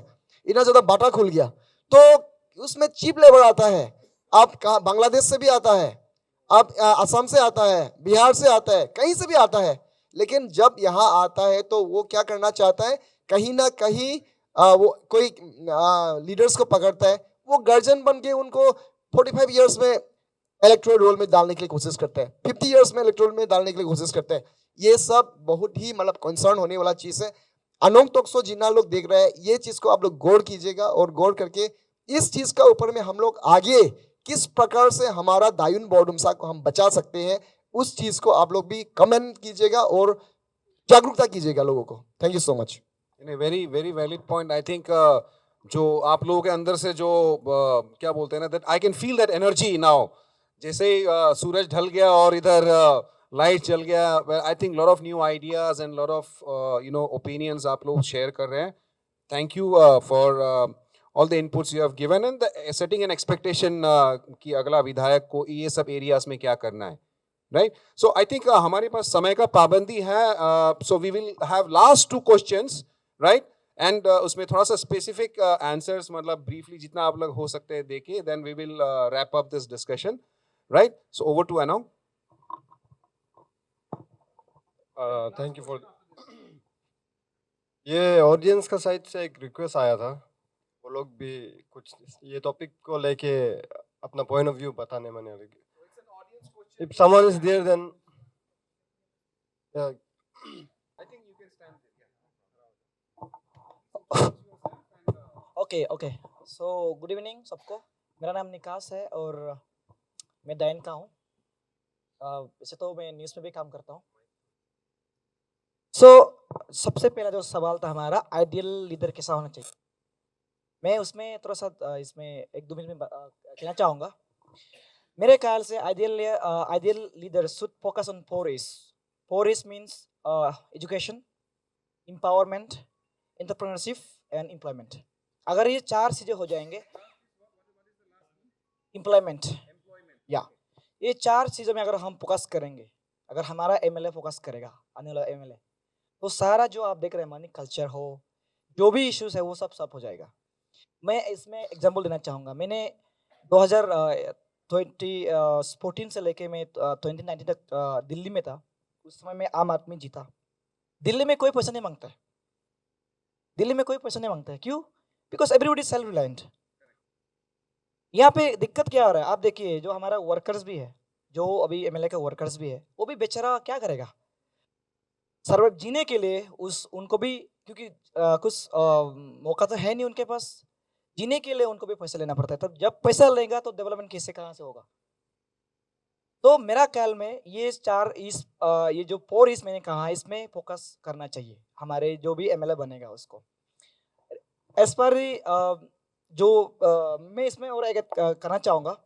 इतना ज़्यादा बाटा खुल गया, तो उसमें चीप लेबर आता है। आप कहाँ, बांग्लादेश से भी आता है, आप असम से आता है, बिहार से आता है, कहीं से भी आता है, लेकिन जब यहाँ आता है तो वो क्या करना चाहता है, कहीं ना कहीं वो कोई लीडर्स को पकड़ता है, वो गर्जन बन के उनको 45 इयर्स में इलेक्टोरल रोल में डालने के लिए कोशिश करते हैं, 50 इयर्स में इलेक्टोरल में डालने के लिए कोशिश करते हैं। ये सब बहुत ही मतलब कंसर्न होने वाला चीज़ है। अनोंग टोक्सो जितना लोग देख रहे हैं, ये चीज़ को आप लोग गौर कीजिएगा, और गौर करके इस चीज़ का ऊपर में हम लोग आगे किस प्रकार से हमारा दायुन बोर्डुम्सा को हम बचा सकते हैं, उस चीज़ को आप लोग भी कमेंट कीजिएगा और जागरूकता कीजिएगा लोगों को। Thank you so much. Very very valid point. I think जो आप लोगों के अंदर से जो क्या बोलते हैं ना, that I can feel that energy now. जैसे ही सूरज ढल गया और इधर लाइट चल गया, I think lot of new ideas and lot of opinions आप लोग शेयर कर रहे हैं। Thank you for all the inputs you have given and the setting an expectation कि अगला विधायक को ये सब areas में क्या करना है, right? So I think हमारे पास समय का पाबंदी है, so we will have last 2 questions, right? And उसमें थोड़ा सा specific answers, मतलब briefly जितना आप लोग हो सकते हैं देखिए, then we will wrap up this discussion, right? So over to Anau. Thank you for ये ऑडियंस का साइड से एक रिक्वेस्ट आया था, वो लोग भी कुछ ये टॉपिक को लेके अपना पॉइंट ऑफ व्यू बताने में लगे. If someone is there then okay so good evening सबको. मेरा नाम निकास है और मैं डाइन का हूँ. वैसे तो मैं न्यूज़ में भी काम करता हूँ. सबसे पहला जो सवाल था हमारा, आइडियल लीडर कैसा होना चाहिए. मैं उसमें थोड़ा सा इसमें 1-2 मिनट में कहना चाहूँगा. मेरे ख्याल से ideal leader should focus on 4 A's. 4 A's means education, empowerment, entrepreneurship and employment. अगर ये 4 चीज़ें हो जाएंगे, एम्प्लॉयमेंट या ये 4 चीज़ों में अगर हम फोकस करेंगे, अगर हमारा एमएलए फोकस करेगा, आने वाला एमएलए, तो सारा जो आप देख रहे हैं मनी कल्चर हो, जो भी इश्यूज है वो सब हो जाएगा. मैं इसमें एग्जांपल देना चाहूँगा. मैंने 2014 से लेके मैं 2019 तक दिल्ली में था. उस समय में आम आदमी जीता. दिल्ली में कोई पैसा नहीं मांगता है. दिल्ली में कोई पैसा नहीं मांगता है. क्यों? Because everybody is self reliant. यहाँ पे दिक्कत क्या हो रहा है आप देखिए, जो हमारा वर्कर्स भी है, जो अभी एमएलए का वर्कर्स भी है, वो भी बेचारा क्या करेगा सर्वाइव जीने के लिए. उनको भी क्योंकि कुछ मौका तो है नहीं उनके पास, जीने के लिए उनको भी पैसा लेना पड़ता है. तब जब पैसा लेगा तो डेवलपमेंट कैसे कहाँ से होगा. तो मेरा ख्याल में ये 4 ये जो 4 A's मैंने कहा, इसमें फोकस करना चाहिए हमारे जो भी एमएलए बनेगा उसको. एज पर जो मैं इसमें और एक करना चाहूँगा,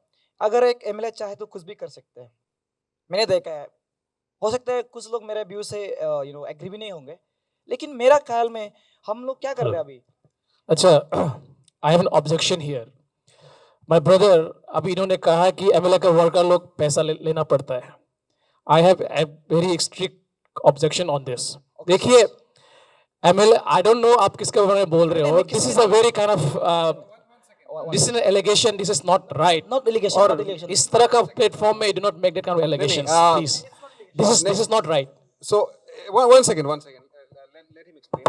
अगर एक एमएलए चाहे तो कुछ भी कर सकते हैं. मैंने देखा है, हो सकता है कुछ लोग मेरे व्यू से एग्री भी नहीं होंगे, लेकिन मेरा ख्याल में हम लोग क्या कर रहे हैं अभी. अच्छा, I have an objection here. My brother, अभी इन्होंने कहा कि एमएलए का वर्कर लोग पैसा लेना पड़ता है. I have a very strict objection on this. देखिए एमएलए, आई डोंट नो आप किसके बारे में बोल रहे हो. This is a very kind of this is an allegation. This is not right. Not allegation. और इस तरह का प्लेटफॉर्म में do not make that kind of allegations please. This is not right. So one second. Let him explain.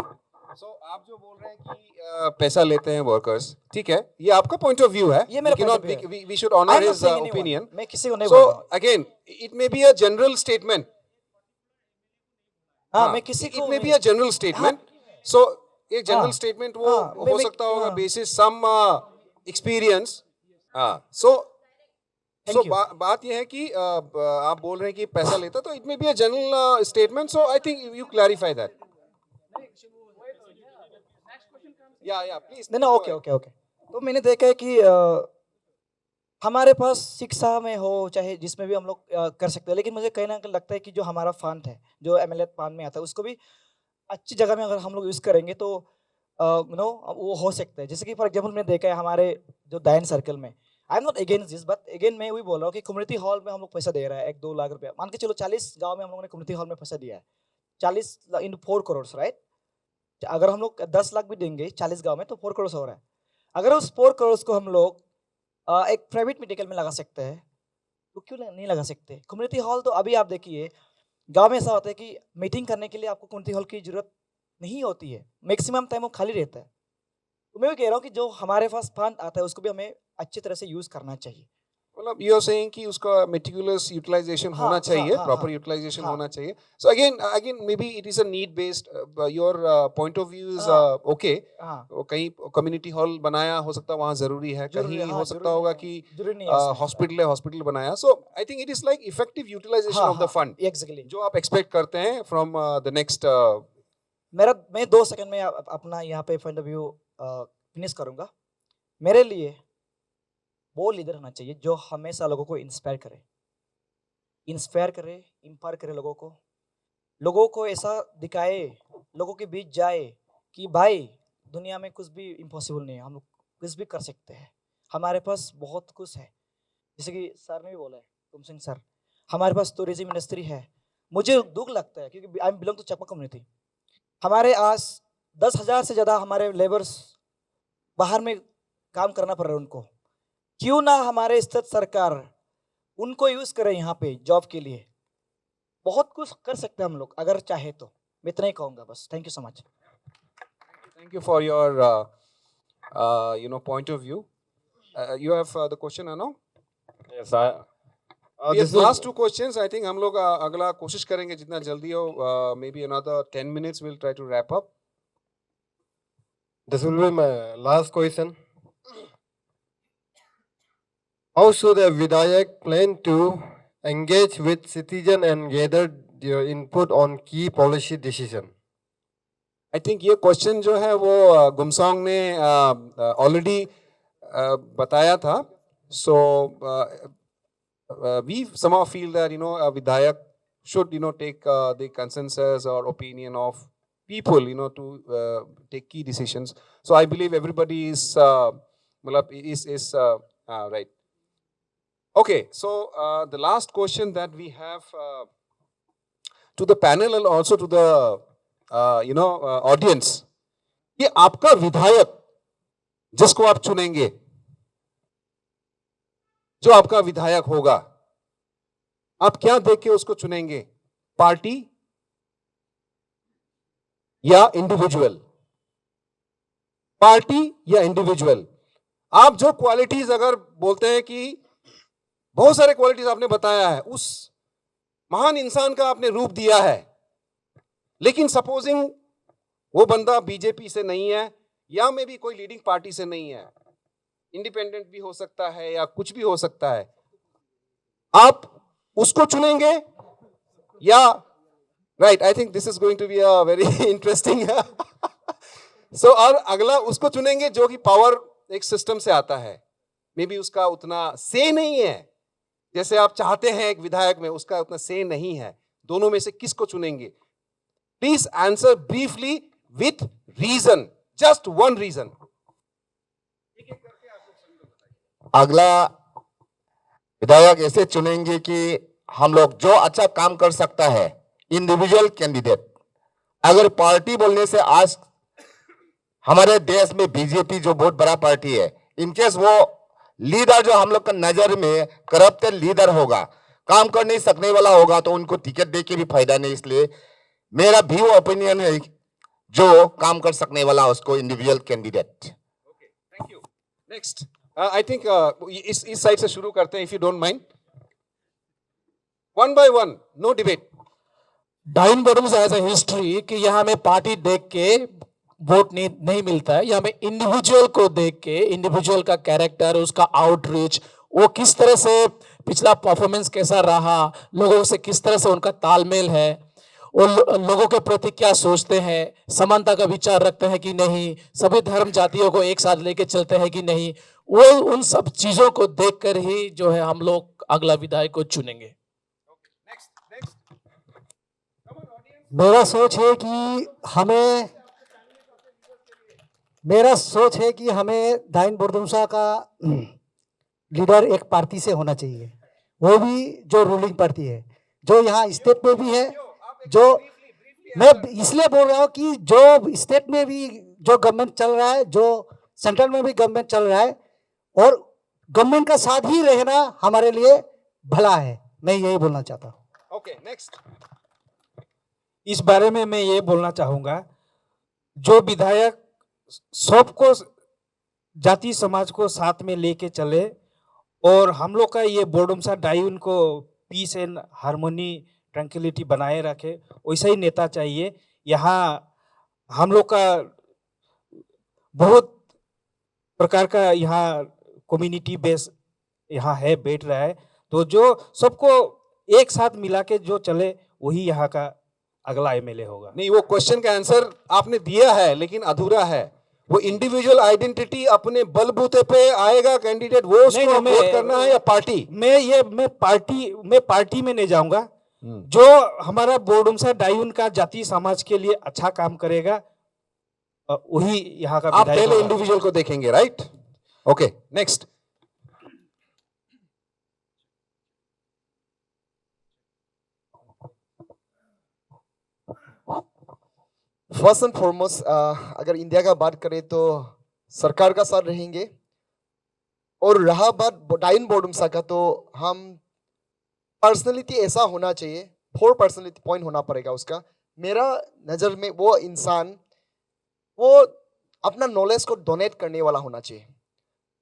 So आप जो बोल रहे हैं कि पैसा लेते हैं वर्कर्स, ठीक है, ये आपका पॉइंट ऑफ व्यू है. ये मेरा point of view है. We should honor I'm not his saying anyone. opinion. मैं किसी को नहीं बोल रहा हूँ. So again, it may be a general statement. हाँ, मैं किसी को it may be a general statement. So एक general statement वो मैं- हो सकता होगा basis some experience. So बात यह है कि आप बोल रहे हैं कि पैसा लेता, तो it may be a general statement. So I think you clarify that. या प्लीज. नहीं ओके. तो मैंने देखा है कि हमारे पास शिक्षा में हो चाहे जिसमें भी हम लोग कर सकते हैं, लेकिन मुझे कहीं ना कहीं लगता है कि जो हमारा फंड है, जो एमएलए फंड में आता है, उसको भी अच्छी जगह में अगर हम लोग यूज़ करेंगे तो वो हो सकता है. जैसे कि फॉर एग्जाम्पल मैंने देखा है हमारे जो दाइन सर्कल में, I am not against this, but again मैं वही बोल रहा हूँ कि कम्युनिटी हॉल में हम लोग पैसा दे रहा है 1-2 लाख रुपया. मान के चलो 40 गांव में हम लोगों ने कम्युनिटी हॉल में पैसा दिया है. 40 × 4 करोड़, राइट. अगर हम लोग 10 लाख भी देंगे 40 गांव में तो 4 करोड़ हो रहा है. अगर उस 4 करोड़ को हम लोग एक प्राइवेट मेडिकल में लगा सकते हैं तो क्यों नहीं लगा सकते. कम्युनिटी हॉल तो अभी आप देखिए गाँव में ऐसा होता है कि मीटिंग करने के लिए आपको कम्युनिटी हॉल की जरूरत नहीं होती है. मैक्सिमम टाइम वो खाली रहता है. तो मैं भी कह रहा हूँ कि जो हमारे पास फंड आता है उसको भी हमें अच्छी तरह से यूज करना चाहिए. मतलब यू आर सेइंग कि उसका मेटिकुलस यूटिलाइजेशन होना चाहिए, प्रॉपर यूटिलाइजेशन होना चाहिए. So again may be it is a need based. Your point of view is okay. कहीं कम्युनिटी हॉल बनाया हो सकता है वहाँ जरूरी है, कहीं हो सकता होगा कि हॉस्पिटल बनाया. So I think it is like effective utilisation of the fund. Exactly जो आप एक्सपेक्ट करते हैं फ्रॉम द नेक्स्ट. मैं 2 सेकंड में अपना यहाँ पे पॉइंट ऑफ व्यू फिनिश करूँगा. मेरे लिए वो लीडर होना चाहिए जो हमेशा लोगों को इंस्पायर करे, इंपायर करे लोगों को ऐसा दिखाए, लोगों के बीच जाए कि भाई दुनिया में कुछ भी इम्पॉसिबल नहीं है. हम लोग कुछ भी कर सकते हैं। हमारे पास बहुत कुछ है, जैसे कि सर ने भी बोला है, तुम सिंह सर, हमारे पास टूरिज्म इंडस्ट्री है। मुझे दुख लगता है क्योंकि I belong to Chakma community. हमारे आज 10,000 से ज़्यादा हमारे लेबर्स बाहर में काम करना पड़ रहा है उनको। क्यों ना हमारे स्टेट सरकार उनको यूज़ करे यहाँ पे जॉब के लिए। बहुत कुछ कर सकते हैं हम लोग अगर चाहे तो। मैं इतना ही कहूँगा बस। Thank you so much. Thank you for your point of view. You have the question, Arnav? Yes, We have last two questions. I think हम लोग अगला कोशिश करेंगे जितना जल्दी हो. Maybe another 10 minutes we'll try to wrap up. this will be my last question. How should a Vidayak plan to engage with citizen and gather their input on key policy decision? I think ये question जो है वो गुमसोंग ने already बताया था. So we somehow feel that a Vidayak should take the consensus or opinion of people to take key decisions. So I believe everybody is right. Okay, so the last question that we have to the panel and also to the audience, ये आपका विधायक जिसको आप चुनेंगे, जो आपका विधायक होगा, आप क्या देख के उसको चुनेंगे? पार्टी या इंडिविजुअल? पार्टी या इंडिविजुअल? आप जो क्वालिटीज अगर बोलते हैं कि बहुत सारे क्वालिटीज आपने बताया है, उस महान इंसान का आपने रूप दिया है, लेकिन सपोजिंग वो बंदा बीजेपी से नहीं है या में भी कोई लीडिंग पार्टी से नहीं है, इंडिपेंडेंट भी हो सकता है या कुछ भी हो सकता है, आप उसको चुनेंगे या? Right, I think this is going to be a very interesting. So और अगला उसको चुनेंगे जो कि पावर एक सिस्टम से आता है, मे बी उसका उतना से नहीं है जैसे आप चाहते हैं एक विधायक में, उसका उतना से नहीं है. दोनों में से किसको चुनेंगे? Please answer briefly with reason, just one reason. अगला विधायक ऐसे चुनेंगे कि हम लोग जो अच्छा काम कर सकता है, इंडिविजुअल कैंडिडेट. अगर पार्टी बोलने से आज हमारे देश में बीजेपी जो बहुत बड़ा पार्टी है, इनकेस वो लीडर जो हम लोग का नजर में करप्टेड लीडर होगा, काम कर नहीं सकने वाला होगा, तो उनको टिकट दे के भी फायदा नहीं. इसलिए मेरा भी वो ओपिनियन है, जो काम कर सकने वाला उसको individual candidate. Thank you. Next I think इस साइड से शुरू करते हैं, if you don't mind. One by one, no debate. Diyun Bordumsa has a history कि यहाँ में पार्टी देख के वोट नहीं मिलता है. यहाँ में इंडिविजुअल को देख के, इंडिविजुअल का कैरेक्टर, उसका आउटरीच, वो किस तरह से पिछला परफॉर्मेंस कैसा रहा, लोगों से किस तरह से उनका तालमेल है, वो लोगों के प्रति क्या सोचते हैं, समानता का विचार रखते हैं कि नहीं, सभी धर्म जातियों को एक साथ लेके चलते हैं कि नहीं, वो उन सब चीजों को देखकर ही जो है हम लोग अगला विधायक को चुनेंगे. मेरा सोच है कि हमें दाइन बोर्डुमसा का लीडर एक पार्टी से होना चाहिए, वो भी जो रूलिंग पार्टी है, जो यहाँ स्टेट में भी है. जो मैं इसलिए बोल रहा हूँ कि जो स्टेट में भी जो गवर्नमेंट चल रहा है, जो सेंट्रल में भी गवर्नमेंट चल रहा है, और गवर्नमेंट का साथ ही रहना हमारे लिए भला है. मैं यही बोलना चाहता हूँ. Okay, next. इस बारे में मैं ये बोलना चाहूँगा, जो विधायक सबको, जाति समाज को साथ में लेके चले, और हम लोग का ये बोर्डुमसा डायून को पीस एंड हार्मोनी ट्रैंक्विलिटी बनाए रखे, वैसा ही नेता चाहिए. यहाँ हम लोग का बहुत प्रकार का यहाँ कम्युनिटी बेस यहाँ है, बैठ रहा है, तो जो सबको एक साथ मिला के जो चले, वही यहाँ का अगला एमएलए होगा. नहीं, वो क्वेश्चन का आंसर आपने दिया है लेकिन अधूरा है. वो इंडिविजुअल आइडेंटिटी अपने बलबूते पे आएगा कैंडिडेट, वो उसको वोट करना है या पार्टी? मैं पार्टी में नहीं जाऊंगा. जो हमारा बोर्डुमसा डायून का जाति समाज के लिए अच्छा काम करेगा, वही यहाँ का. आप पहले इंडिविजुअल को देखेंगे, right? Okay, next. First and foremost अगर इंडिया का बात करें तो सरकार का साथ रहेंगे, और रहा बात डाइन बोर्डुमसा का, तो हम पर्सनैलिटी ऐसा होना चाहिए, 4 पर्सनैलिटी पॉइंट होना पड़ेगा उसका। मेरा नज़र में वो इंसान वो अपना नॉलेज को डोनेट करने वाला होना चाहिए,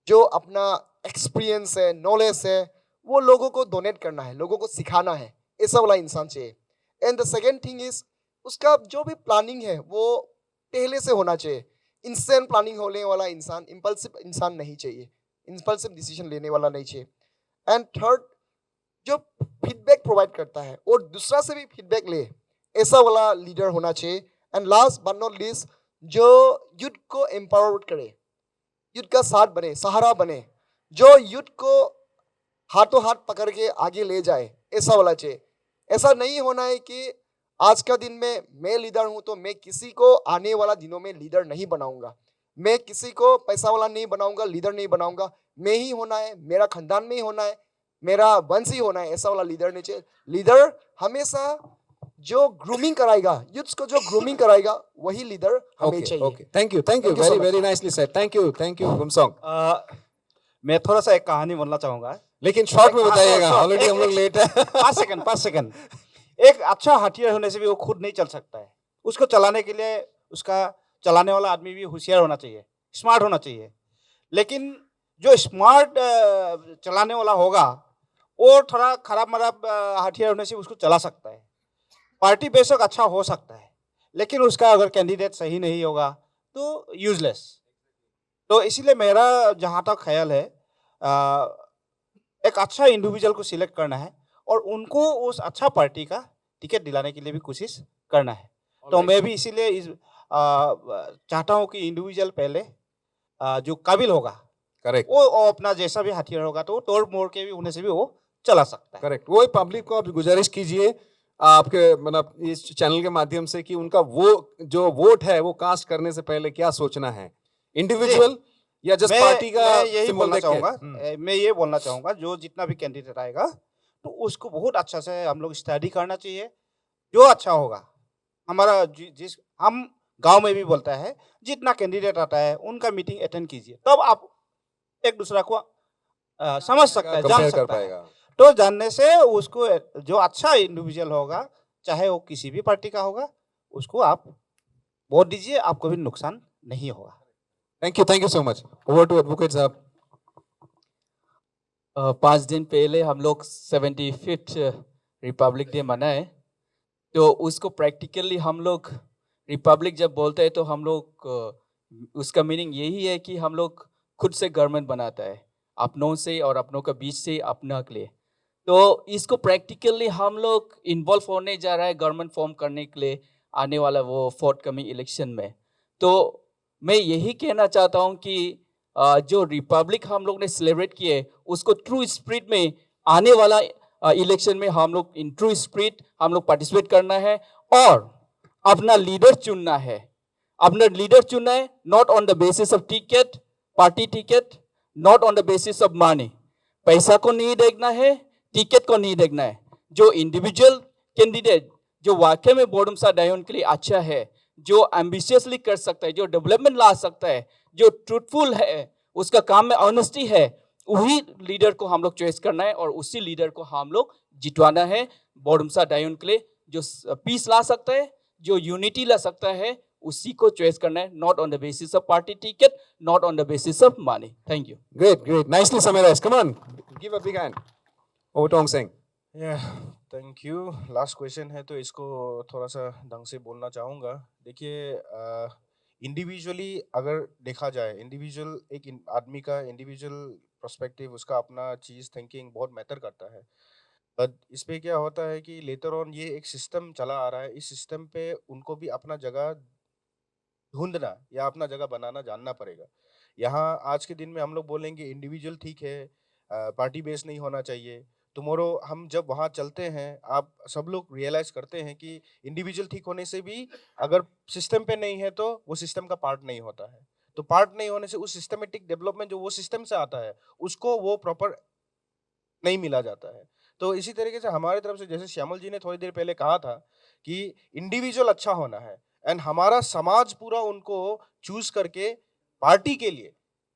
जो अपना एक्सपीरियंस है, नॉलेज है, वो लोगों को डोनेट करना है, लोगों को सिखाना है, ऐसा वाला इंसान चाहिए। And the second thing is उसका जो भी प्लानिंग है वो पहले से होना चाहिए। इंस्टेंट प्लानिंग होने वाला इंसान, इम्पल्सिव इंसान नहीं चाहिए, इम्पल्सिव डिसीजन लेने वाला नहीं चाहिए। एंड थर्ड, जो फीडबैक प्रोवाइड करता है और दूसरा से भी फीडबैक ले, ऐसा वाला लीडर होना चाहिए। And last but not least, जो यूथ को एम्पावर करे, यूथ का साथ बने, सहारा बने, जो यूथ को हाथों हाथ पकड़ के आगे ले जाए, ऐसा वाला चाहिए। ऐसा नहीं होना है कि आज का दिन में मैं लीडर हूं तो मैं किसी को आने वाला दिनों में लीडर नहीं बनाऊंगा, मैं किसी को पैसा वाला नहीं बनाऊंगा, लीडर नहीं बनाऊंगा, मैं ही होना है, मेरा खानदान में ही होना है, मेरा वंश ही होना है, ऐसा वाला लीडर नहीं चाहिए। लीडर हमेशा जो ग्रूमिंग कराएगा, यूथ्स को जो ग्रूमिंग कराएगा, वही लीडर हमें चाहिए। Okay. Thank you. Thank you so Very, much. very nicely said. Thank you, Gumsong. मैं थोड़ा सा एक कहानी बोलना चाहूंगा। लेकिन शॉर्ट में बताइएगा, short, ऑलरेडी हम लोग लेट है। 5 सेकंड। एक अच्छा हथियार होने से भी वो खुद नहीं चल सकता है, उसको चलाने के लिए उसका चलाने वाला आदमी भी होशियार होना चाहिए, स्मार्ट होना चाहिए। लेकिन जो स्मार्ट चलाने वाला होगा वो थोड़ा खराब मराब हथियार होने से उसको चला सकता है। पार्टी बेशक अच्छा हो सकता है, लेकिन उसका अगर कैंडिडेट सही नहीं होगा तो यूजलेस। तो इसीलिए मेरा जहाँ तक ख्याल है, एक अच्छा इंडिविजुअल को सिलेक्ट करना है और उनको उस अच्छा पार्टी का टिकट दिलाने के लिए भी कोशिश करना है। तो मैं भी इसीलिए चाहता हूँ कि इंडिविजुअल पहले जो काबिल होगा, करेक्ट, वो अपना जैसा भी हथियार होगा तो तोड़ मोड़ के भी होने से भी वो चला सकता है। करेक्ट। वही पब्लिक को आप गुजारिश कीजिए आपके मतलब इस चैनल के माध्यम से कि उनका वो जो वोट है वो कास्ट करने से पहले क्या सोचना है, इंडिविजुअल या जस्ट पार्टी का। मैं यही symbol बोलना देख के। चाहूंगा, मैं ये बोलना चाहूंगा जो जितना भी कैंडिडेट आएगा तो उसको बहुत अच्छा से हम लोग स्टडी करना चाहिए। जो अच्छा होगा, हमारा जिस हम गांव में भी बोलता है, जितना कैंडिडेट आता है उनका मीटिंग अटेंड कीजिए, तब आप एक दूसरा को समझ सकता है, जान कंपेयर कर सकता है। पाएगा। तो जानने से उसको जो अच्छा इंडिविजुअल होगा, चाहे वो किसी भी पार्टी का होगा, उसको आप वोट दीजिए, आपको भी नुकसान नहीं होगा। Thank you so much. Over to advocate साहब। 5 दिन पहले हम लोग 75th रिपब्लिक डे मनाए, तो उसको प्रैक्टिकली हम लोग रिपब्लिक जब बोलते हैं तो हम लोग उसका मीनिंग यही है कि हम लोग खुद से गवर्नमेंट बनाता है, अपनों से और अपनों के बीच से अपना के लिए। तो इसको प्रैक्टिकली हम लोग इन्वॉल्व होने जा रहा है गवर्नमेंट फॉर्म करने के लिए आने वाला वो फोर्टकमिंग इलेक्शन में। तो मैं यही कहना चाहता हूँ कि जो रिपब्लिक हम लोग ने सेलिब्रेट किए उसको ट्रू स्पिरिट में आने वाला इलेक्शन में हम लोग इन ट्रू स्पिरिट हम लोग पार्टिसिपेट करना है और अपना लीडर चुनना है। अपना लीडर चुनना है not on the basis of ticket, party ticket, not on the basis of money. पैसा को नहीं देखना है, टिकट को नहीं देखना है। जो इंडिविजुअल कैंडिडेट जो वाकई में बोडुमसा डायोन के लिए अच्छा है, जो एम्बिशियसली कर सकता है, जो डेवलपमेंट ला सकता है, जो ट्रूथफुल है, उसका काम में ऑनेस्टी है, वही लीडर को हम लोग चॉइस करना है और उसी लीडर को हम लोग जितवाना है बोडुमसा डायोन के लिए। जो पीस ला सकता है, जो यूनिटी ला सकता है, उसी को चॉइस करना है, not on the basis of party ticket, not on the basis of money. Thank you. Great. Nicely summarized. Come on, give a big hand. Over to Ong Seng. Thank you. Last question है तो इसको थोड़ा सा ढंग से बोलना चाहूँगा। देखिए, इंडिविजुअली अगर देखा जाए, इंडिविजुअल एक आदमी का इंडिविजुअल पर्सपेक्टिव, उसका अपना चीज़ थिंकिंग बहुत मैटर करता है। बट इस पे क्या होता है कि लेटर ऑन ये एक सिस्टम चला आ रहा है, इस सिस्टम पे उनको भी अपना जगह ढूंढना या अपना जगह बनाना जानना पड़ेगा। यहाँ आज के दिन में हम लोग बोलेंगे इंडिविजुअल ठीक है, पार्टी बेस नहीं होना चाहिए। टुमारो हम जब वहाँ चलते हैं, आप सब लोग रियलाइज करते हैं कि इंडिविजुअल ठीक होने से भी अगर सिस्टम पे नहीं है तो वो सिस्टम का पार्ट नहीं होता है। तो पार्ट नहीं होने से उस सिस्टमेटिक डेवलपमेंट जो वो सिस्टम से आता है उसको वो प्रॉपर नहीं मिला जाता है। तो इसी तरीके से हमारी तरफ से जैसे श्यामल जी ने थोड़ी देर पहले कहा था कि इंडिविजुअल अच्छा होना है एंड हमारा समाज पूरा उनको चूज करके पार्टी के लिए,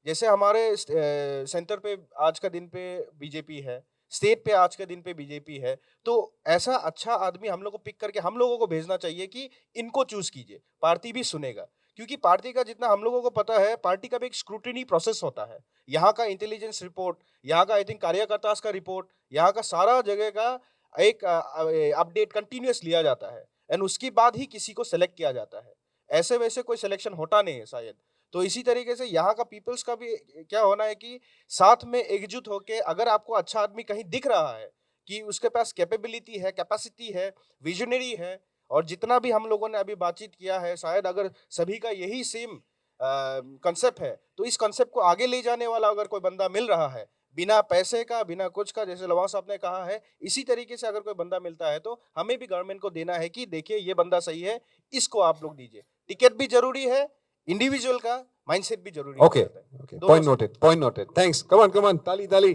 जैसे हमारे सेंटर पे आज का दिन पे बीजेपी है, स्टेट पे आज के दिन पे बीजेपी है, तो ऐसा अच्छा आदमी हम लोग को पिक करके हम लोगों को भेजना चाहिए कि इनको चूज कीजिए, पार्टी भी सुनेगा। क्योंकि पार्टी का जितना हम लोगों को पता है, पार्टी का भी एक स्क्रूटिनी प्रोसेस होता है। यहाँ का इंटेलिजेंस रिपोर्ट, यहाँ का आई थिंक कार्यकर्ता का रिपोर्ट, यहाँ का सारा जगह का एक अपडेट कंटिन्यूस लिया जाता है एंड उसके बाद ही किसी को सेलेक्ट किया जाता है। ऐसे वैसे कोई सिलेक्शन होता नहीं है शायद। तो इसी तरीके से यहाँ का पीपल्स का भी क्या होना है कि साथ में एकजुट होके अगर आपको अच्छा आदमी कहीं दिख रहा है कि उसके पास कैपेबिलिटी है, कैपेसिटी है, विजनरी है, और जितना भी हम लोगों ने अभी बातचीत किया है शायद अगर सभी का यही सेम कंसेप्ट है, तो इस कंसेप्ट को आगे ले जाने वाला अगर कोई बंदा मिल रहा है बिना पैसे का, बिना कुछ का, जैसे लवान साहब ने कहा है, इसी तरीके से अगर कोई बंदा मिलता है तो हमें भी गवर्नमेंट को देना है कि देखिए ये बंदा सही है, इसको आप लोग दीजिए। टिकट भी जरूरी है, इंडिविजुअल का माइंडसेट भी जरूरी Okay, okay. Point noted. Point noted. Thanks. Come on. Tali, tali.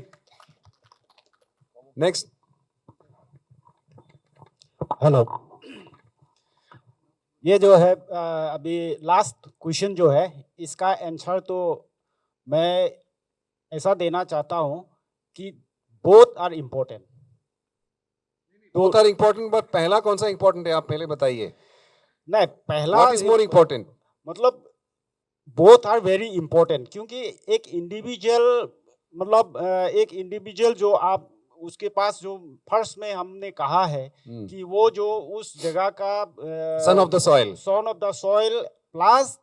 Next. Hello, ये जो है अभी लास्ट क्वेश्चन जो है इसका आंसर तो मैं ऐसा देना चाहता हूँ कि both are important. Both are important, but पहला कौन सा important है आप पहले बताइए। नहीं, पहला What is more important? मतलब बोथ आर वेरी इम्पोर्टेंट, क्योंकि एक इंडिविजुअल जो आप उसके पास जो फर्स्ट में हमने कहा है कि वो जो उस जगह का Son of the soil. Son of the soil, plus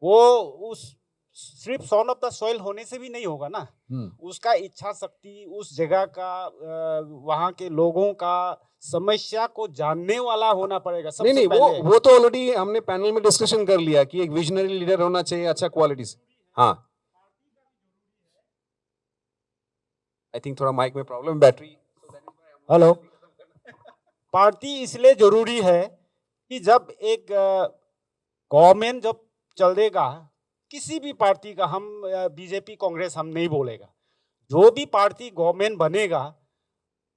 वो उस सिर्फ सन ऑफ द सॉइल होने से भी नहीं होगा ना, उसका इच्छा शक्ति, उस जगह का वहाँ के लोगों का समस्या को जानने वाला होना पड़ेगा सबसे नहीं पहले। वो तो ऑलरेडी हमने पैनल में डिस्कशन कर लिया कि एक विजनरी लीडर होना चाहिए, अच्छा क्वालिटीज। हाँ, आई थिंक थोड़ा माइक में प्रॉब्लम, बैटरी। हेलो, पार्टी इसलिए जरूरी है कि जब एक गवर्नमेंट जब चलेगा किसी भी पार्टी का, हम बीजेपी कांग्रेस हम नहीं बोलेगा, जो भी पार्टी गवर्नमेंट बनेगा,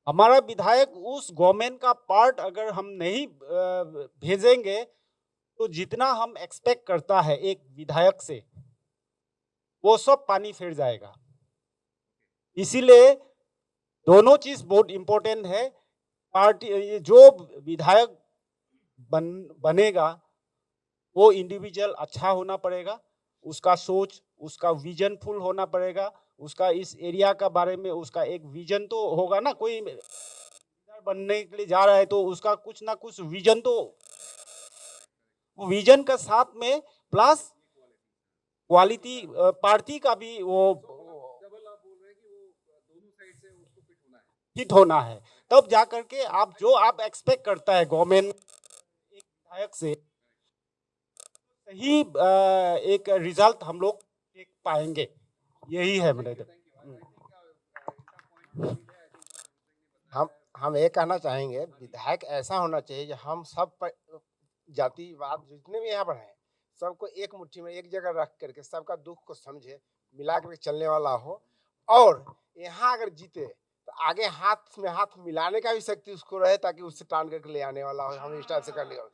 हमारा विधायक उस गवर्नमेंट का पार्ट अगर हम नहीं भेजेंगे तो जितना हम एक्सपेक्ट करता है एक विधायक से वो सब पानी फिर जाएगा। इसीलिए दोनों चीज बहुत इम्पोर्टेंट है। पार्टी जो विधायक बनेगा वो इंडिविजुअल अच्छा होना पड़ेगा, उसका सोच, उसका विजन फुल होना पड़ेगा, उसका इस एरिया का बारे में उसका एक विजन तो होगा ना। कोई बनने के लिए जा रहा है तो उसका कुछ ना कुछ विजन, तो विजन का साथ में प्लस क्वालिटी पार्टी का भी वो हिट होना है, तब जा करके आप जो आप एक्सपेक्ट करता है गवर्नमेंट एक विधायक से सही एक रिजल्ट हम लोग देख पाएंगे। यही है मेरे। हम ये कहना चाहेंगे, विधायक ऐसा होना चाहिए जो हम सब जातिवाद जितने भी यहाँ पर हैं सबको एक मुट्ठी में एक जगह रख करके सबका दुख को समझे, मिला करके चलने वाला हो, और यहाँ अगर जीते तो आगे हाथ में हाथ मिलाने का भी शक्ति उसको रहे ताकि उससे टान करके ले आने वाला हो। हम इस टाइप से करने वाले,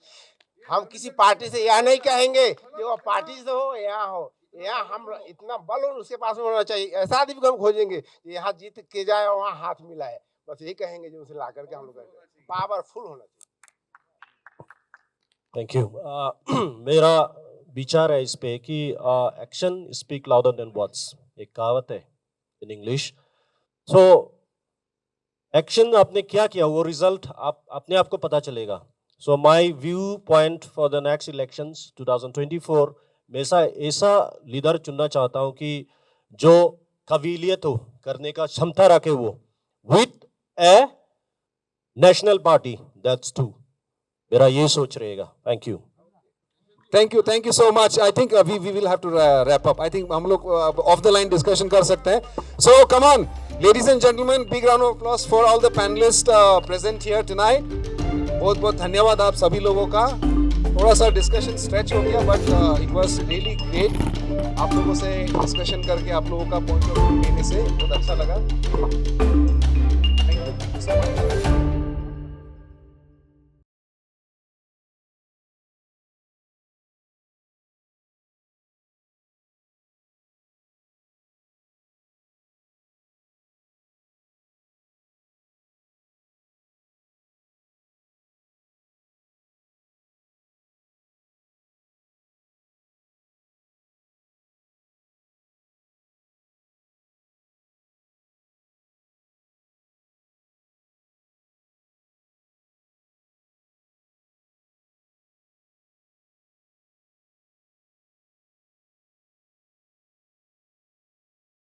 हम किसी पार्टी से यह नहीं कहेंगे कि वो पार्टी से हो यहाँ हो, यहाँ हम इतना बल और उसके पास में होना चाहिए, ऐसा आदमी को हम खोजेंगे यहाँ जीत के जाए और वहाँ हाथ मिलाए, बस यही कहेंगे जो उसे ला करके हम लोग पावरफुल होना चाहिए। Thank you. मेरा विचार है इस पे कि action speak louder than words, एक कहावत है इन इंग्लिश। सो एक्शन आपने क्या किया वो रिजल्ट आप अपने आप को पता चलेगा। So my view point for the next elections 2024, मैं ऐसा लीडर चुनना चाहता हूं कि जो काबिलियत हो करने का क्षमता रखे, वो with a national party, that's too. मेरा ये सोच रहेगा। Thank you. Thank you so much. I think we will have to wrap up. I think हम लोग off the line discussion कर सकते हैं. So come on, ladies and gentlemen, big round of applause for all the panelists present here tonight. बहुत बहुत धन्यवाद आप सभी लोगों का। थोड़ा सा डिस्कशन स्ट्रेच हो गया, but it was really great. आप लोगों से डिस्कशन करके आप लोगों का पॉइंट ऑफ व्यू लेने से बहुत अच्छा लगा। Thank you so much.